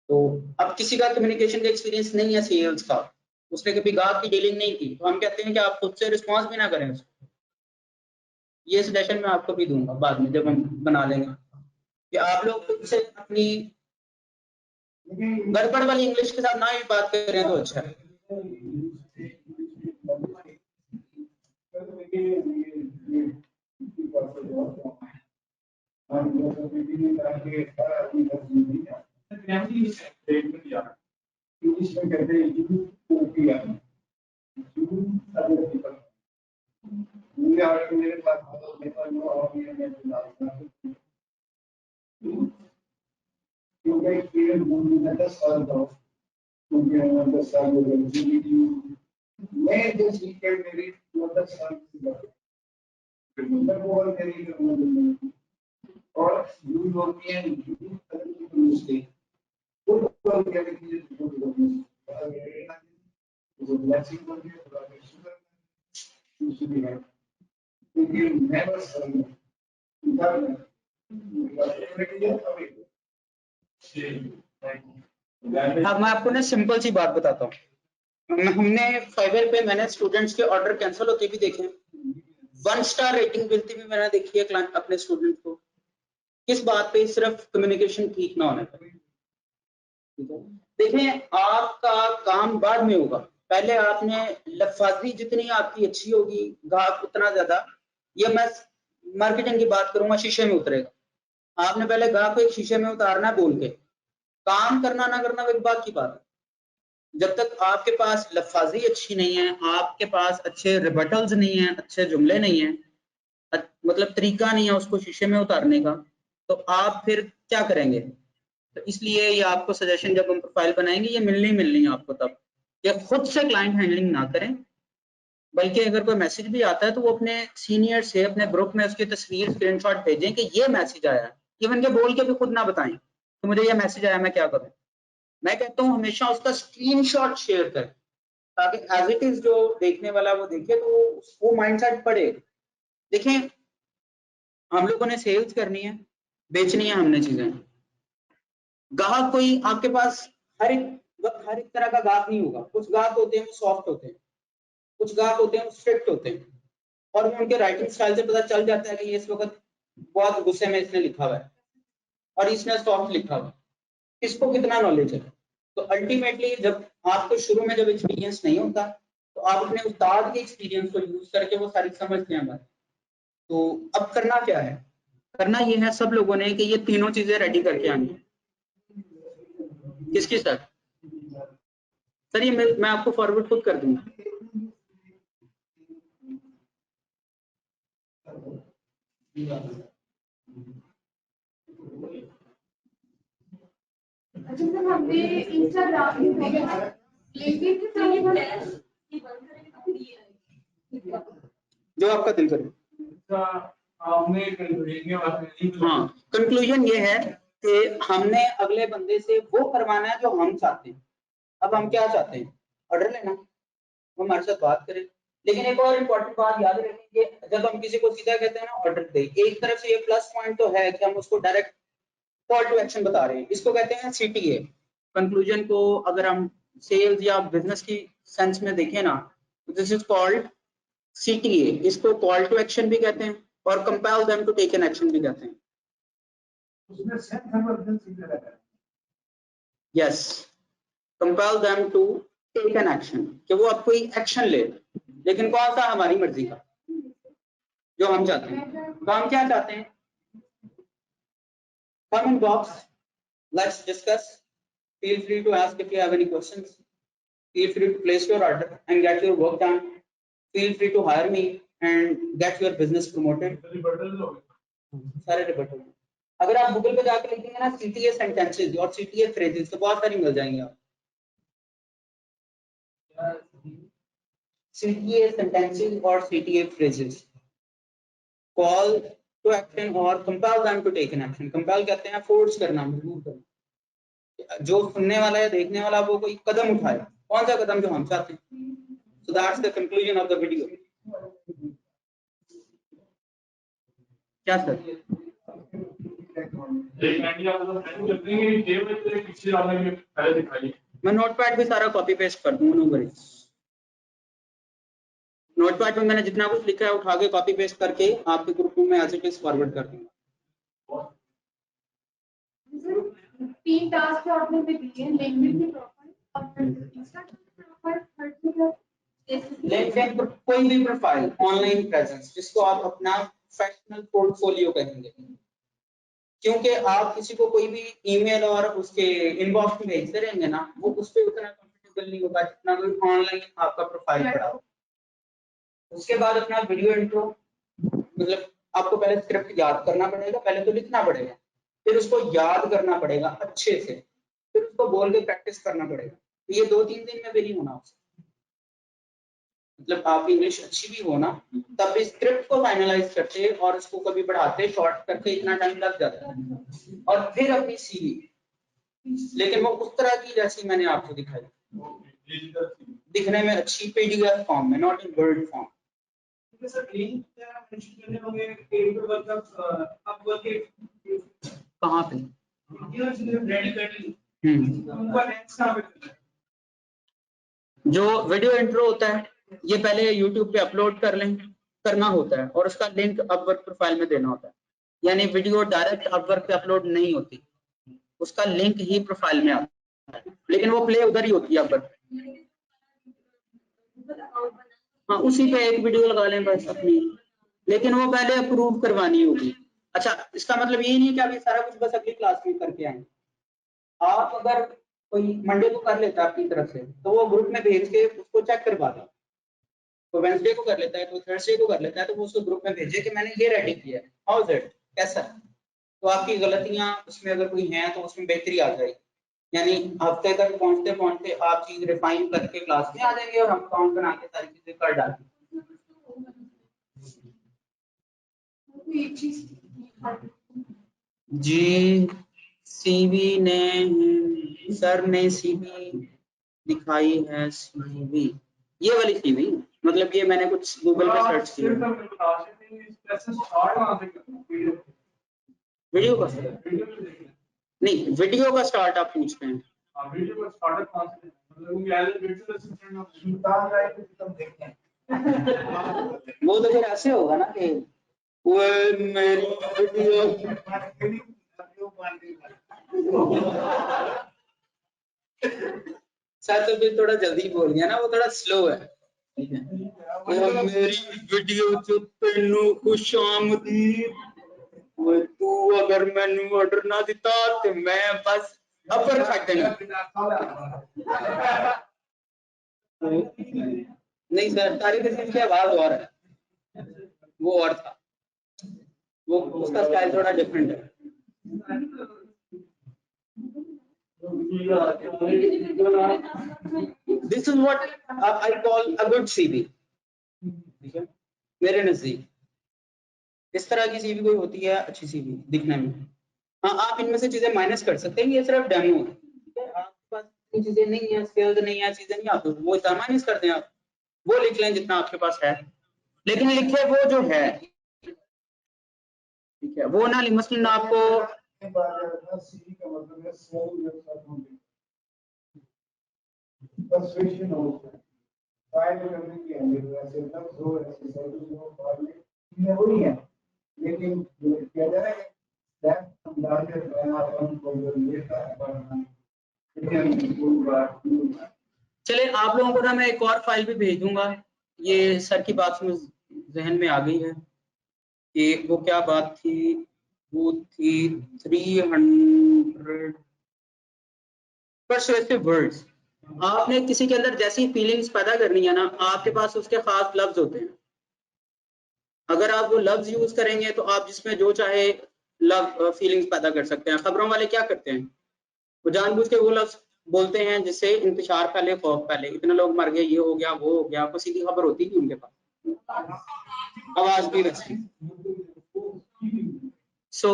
Speaker 1: तो अब किसी का कम्युनिकेशन का एक्सपीरियंस नहीं है सेल्स का, उसने कभी ग्राहक की डीलिंग नहीं की, तो हम कहते हैं कि आप खुद से रिस्पॉन्स भी ना करें उसको। ये सजेशन मैं आपको भी दूंगा बाद में जब हम बना लेंगे, कि आप लोग खुद से अपनी गड़बड़ वाली इंग्लिश के साथ ना ही बात करें तो अच्छा है। अब मैं आपको ना सिंपल सी बात बताता हूँ, हमने फाइवर पे मैंने स्टूडेंट्स के ऑर्डर कैंसिल होते भी देखे, 1 स्टार रेटिंग मिलती भी मैंने देखी है क्लाइंट अपने स्टूडेंट को, किस बात पे? सिर्फ कम्युनिकेशन ठीक ना होने पर। देखें आपका काम बाद में होगा, पहले आपने लफाजी जितनी आपकी अच्छी होगी ग्राहक उतना ज्यादा, ये मैं मार्केटिंग की बात करूंगा, शीशे में उतरेगा। आपने पहले ग्राहक को एक शीशे में उतारना है बोल के, काम करना ना करना वो एक बात की बात है। जब तक आपके पास लफाजी अच्छी नहीं है, आपके पास अच्छे रिबटल्स नहीं है, अच्छे जुमले नहीं है, मतलब तरीका नहीं है उसको शीशे में उतारने का, तो आप फिर क्या करेंगे? तो इसलिए ये आपको सजेशन जब हम प्रोफाइल बनाएंगे ये मिलनी है आपको तब, कि खुद से क्लाइंट हैंडलिंग ना करें, बल्कि अगर कोई मैसेज भी आता है तो वो अपने सीनियर से अपने ग्रुप में उसकी तस्वीर स्क्रीनशॉट भेजें कि ये मैसेज आया है, इवन के बोल के भी खुद ना बताएं तो मुझे ये मैसेज आया मैं क्या करूं। मैं कहता हूं हमेशा उसका स्क्रीनशॉट शेयर करें ताकि एज इट इज जो देखने वाला वो देखे तो वो माइंडसेट पड़े। देखें हम लोगों ने सेल्स करनी है, बेचनी है हमने चीजें, ग्राहक कोई आपके पास हर एक तरह का ग्राहक नहीं होगा। कुछ ग्राहक होते हैं वो सॉफ्ट होते हैं, कुछ ग्राहक होते हैं वो स्ट्रिक्ट होते हैं, और उनके राइटिंग स्टाइल से पता चल जाता है कि इस वक्त बहुत गुस्से में इसने लिखा हुआ है और इसने सॉफ्ट लिखा हुआ है, इसको कितना नॉलेज है। तो अल्टीमेटली जब आपको शुरू में जब एक्सपीरियंस नहीं होता तो आप अपने उस्ताद के एक्सपीरियंस को यूज करके वो सारी समझते हैं बात। तो अब करना क्या है? करना ये है सब लोगों ने कि ये तीनों चीजें रेडी करके आनी है। किसकी सर? सर ये मैं आपको फॉरवर्ड खुद कर दूंगा।
Speaker 3: अच्छा सर हमने इंस्टाग्राम
Speaker 1: जो आपका दिल करे। हाँ, कंक्लूजन ये है कि हमने अगले बंदे से वो करवाना है जो हम चाहते हैं। अब हम क्या चाहते हैं? ऑर्डर लेना, वो हमारे साथ बात करे। लेकिन एक और इम्पोर्टेंट बात याद रखें कि जब हम किसी को सीधा कहते हैं ना ऑर्डर दे, एक तरफ से ये प्लस पॉइंट तो है कि हम उसको डायरेक्ट कॉल टू एक्शन बता रहे हैं, इसको कहते हैं CTA। कंक्लूजन को अगर हम सेल्स या बिजनेस की सेंस में देखें ना, दिस इज कॉल्ड CTA। इसको कॉल टू एक्शन भी कहते हैं और compel them to take an action भी कहते हैं।
Speaker 2: उसमें सेंस हमारा दिल सीधे रहता है।
Speaker 1: Yes, compel them to take an action, कि वो अब कोई एक्शन ले, लेकिन कौन सा? हमारी मर्जी का, जो हम चाहते हैं। तो हम क्या चाहते हैं? Come in box, let's discuss. Feel free to ask if you have any questions. Feel free to place your order and get your work done. Feel free to hire me and get your business promoted. सारे rebuttal. अगर आप Google पे जाकर लिखेंगे ना CTA sentences और CTA phrases तो बहुत सारी मिल जाएंगी आप। CTA sentences और CTA phrases, call to action और compel them to take an action। compel कहते हैं फोर्स करना, मजबूर करना, जो सुनने वाला है देखने वाला वो कोई कदम उठाए। कौन सा कदम? जो हम चाहते हैं। So that's the conclusion of the video. क्या सर? मैं नोटपैड भी सारा कॉपी पेस्ट कर दूंगा, नो वरीज। नोटपैड में मैंने जितना कुछ लिखा है उठा के कॉपी पेस्ट करके आपके ग्रुप में एज इट इज फॉरवर्ड कर दूंगा।
Speaker 3: 3 टास्क आपने दिए, लिंक्डइन की प्रोफाइल और इंस्टाग्राम प्रोफाइल,
Speaker 1: लिंक्डइन पर कोई भी प्रोफाइल, ऑनलाइन प्रेजेंस जिसको आप अपना प्रोफेशनल पोर्टफोलियो कहेंगे, क्योंकि आप किसी को कोई भी ईमेल और उसके इनबॉक्स में भेजते रहेंगे ना, वो उस पर उतना कंफर्टेबल नहीं होगा जितना कोई ऑनलाइन आपका प्रोफाइल पड़ा हो। उसके बाद अपना वीडियो इंट्रो, मतलब आपको पहले स्क्रिप्ट याद करना पड़ेगा, पहले तो लिखना पड़ेगा, फिर उसको याद करना पड़ेगा अच्छे से, फिर उसको बोल के प्रैक्टिस करना पड़ेगा। तो ये 2-3 दिन में भी नहीं होना आपसे, मतलब आप इंग्लिश अच्छी भी हो ना तब भी स्क्रिप्ट को फाइनलाइज करते और उसको कभी बढ़ाते शॉर्ट करके इतना टाइम लग जाता है। और फिर अपनी CV, लेकिन वो उस तरह की जैसी मैंने आपको दिखाई, दिखने में अच्छी PDF फॉर्म में, नॉट इन वर्ड फॉर्म। कहाँ पे? जो वीडियो इंट्रो होता है ये पहले YouTube पे अपलोड कर लें, करना होता है और उसका लिंक अपवर्क प्रोफाइल में देना होता है। यानी वीडियो डायरेक्ट अपवर्क पे अपलोड नहीं होती, उसका लिंक ही प्रोफाइल में आता है, लेकिन वो प्ले उधर ही होती है अपवर्क पे। हाँ, उसी पे एक वीडियो लगा लें बस अपनी, लेकिन वो पहले अप्रूव करवानी होगी। अच्छा, इसका मतलब ये नहीं कि आप ये सारा कुछ बस अगली क्लास में करके आए। आप अगर कोई मंडे को कर लेता है अपनी तरफ से तो वो ग्रुप में भेज के उसको चेक करवा दें। तो वेंसडे को कर लेता है, तो थर्सडे को कर लेता है, तो वो उसको ग्रुप में भेजे कि मैंने ये रेडी किया है, हाउ इज इट, कैसा। तो आपकी गलतियां उसमें अगर कोई हैं तो उसमें बेहतरी आ जाएगी। यानी हफ्ते तक पहुंचते पहुंचते आप चीज रिफाइन करके क्लास में आ जाएंगे और हम काउंट बना के सारी चीजें कर डालेंगे। जी सीवी ने, सर ने सीवी दिखाई है, सीवी ये वाली सीवी, मतलब ये मैंने कुछ गूगल पे सर्च किया। वीडियो का नहीं, वीडियो का स्टार्ट आप पूछते हैं।
Speaker 2: वीडियो का स्टार्ट कहां से, मतलब
Speaker 1: वो तो फिर ऐसे होगा ना कि वो मेरी वीडियो सर तो फिर थोड़ा जल्दी बोल गया ना, वो थोड़ा स्लो है। ठीक है, मेरी वीडियो जो तेनू खुश आमदीद, वो तू अगर मैनू ऑर्डर ना दिता तो मैं बस अपर छੱਡ देना। नहीं सर, तारिक अजीज की आवाज और है, वो और था, वो उसका स्टाइल थोड़ा डिफरेंट है। This is what I call a good CV. ठीक है, मेरे नजदीक इस तरह की सीवी कोई होती है अच्छी सीवी दिखने में। हाँ, आप इनमें से चीजें माइनस कर सकते हैं, ये सिर्फ डेमो है। ठीक है, आपके पास इतनी चीजें नहीं है, स्किल्स नहीं है, चीजें नहीं आती, वो इतना माइनस कर दें आप, वो लिख लें जितना आपके पास है, लेकिन लिखे वो जो है। ठीक है, वो ना मसलन आपको
Speaker 2: लेकिन
Speaker 1: चले, आप लोगों को ना मैं एक और फाइल भी भेज दूंगा। ये सर की बात समझ जहन में आ गई है कि वो क्या बात थी, वो थी 300 परसुएसिव वर्ड्स। आपने किसी के अंदर जैसी फीलिंग्स पैदा करनी है ना, आपके पास उसके खास लफ्ज होते हैं। अगर आप वो लफ्ज यूज करेंगे तो आप जिसमें जो चाहे फीलिंग्स पैदा कर सकते हैं। खबरों वाले क्या करते हैं, वो जानबूझ के वो लफ्ज बोलते हैं जिससे इंतशार फैले, खौफ फैले, इतने लोग मर गए, ये हो गया, वो हो गया, आपको सीधी खबर होती थी उनके पास, आवाज भी वैसी। सो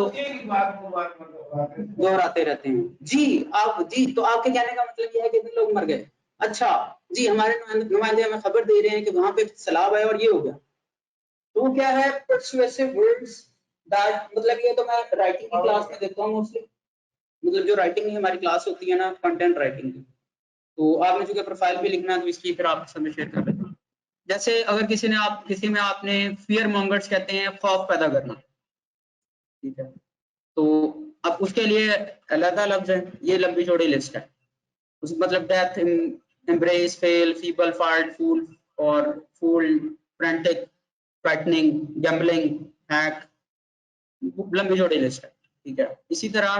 Speaker 1: दोहराते रहते हैं जी। आप जी, तो आपके कहने का मतलब यह है कि इतने लोग मर गए, अच्छा जी, हमारे नुमाइंदे हमें खबर दे रहे हैं कि वहां पे सैलाब आया और ये हो गया। तो क्या है परसुएसिव वर्ड्स दैट, मतलब ये तो मैं राइटिंग की क्लास में देता हूँ मोस्टली, मतलब जो राइटिंग की हमारी क्लास होती है ना, कंटेंट राइटिंग की, तो आपने चूंकि प्रोफाइल भी लिखना है तो इसलिए फिर आपके सामने शेयर कर देता हूँ। जैसे अगर किसी में आपने फियर मॉन्गर्स कहते हैं, खौफ पैदा करना, ठीक है, तो अब उसके लिए अलग लफ्ज है, ये लंबी चौड़ी लिस्ट है। उस मतलब death, embrace, fail, feeble, fart, fool और fool, frantic, frightening, gambling, hack, लंबी चौड़ी लिस्ट है। ठीक है, इसी तरह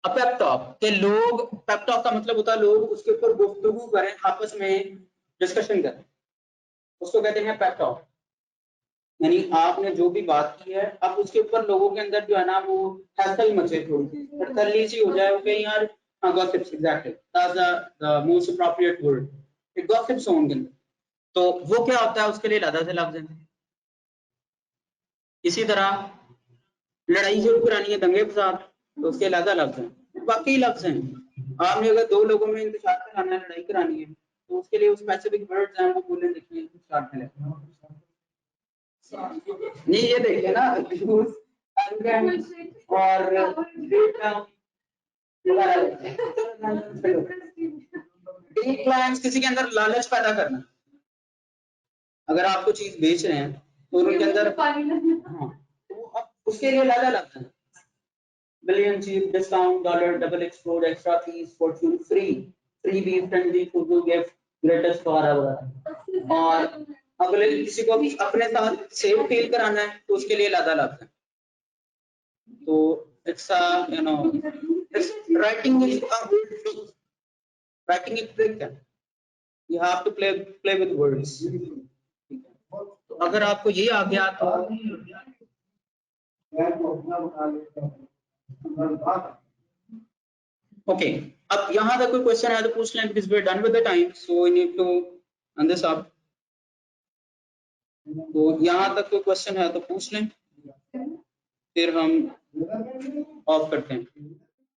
Speaker 1: पेप टॉक के लोग, पेप टॉक का मतलब होता है लोग उसके ऊपर गुफ्तगू करें, आपस में डिस्कशन करें, उसको कहते हैं पेप टॉक। यानी आपने जो भी बात की है, अब उसके ऊपर लोगों के अंदर जो है ना वो हलचल मचे, थोड़ी हड़तली सी हो जाए, वो कहीं यार, हाँ gossips, exactly that's the most appropriate word, एक गॉसिप्स हों उनके अंदर, तो वो क्या होता है, उसके लिए अलग से लफ्ज है। इसी तरह लड़ाई शुरू करानी है, दंगे फसाद, तो उसके अलग लफ्ज हैं, बाकी लफ्ज हैं। आपने अगर दो लोगों में इंतजार कराना है, लड़ाई करानी है, तो उसके लिए स्पेसिफिक वर्ड्स हैं, वो बोलने देखिए स्टार्ट में नहीं, ये देखिए ना, और किसी के अंदर लालच पैदा करना। अगर आपको चीज बेच रहे हैं तो उनके अंदर
Speaker 3: पानी लगना।
Speaker 1: हाँ, तो अब उसके लिए लादा लगता है billion cheap discount dollar double explore extra fees fortune free beef friendly food gift greatest वगैरह। और अगले किसी को अपने साथ सेफ फील कराना है तो उसके लिए लादा लगता है। तो it's a you know writing is a writing is trick है, you have to play with words। तो अगर आपको ये आ गया तो ओके, अब यहाँ तक कोई क्वेश्चन है तो पूछ लें because we're done with the time, so we need to end this up। तो यहाँ तक कोई क्वेश्चन है तो पूछ लें, फिर हम ऑफ करते हैं।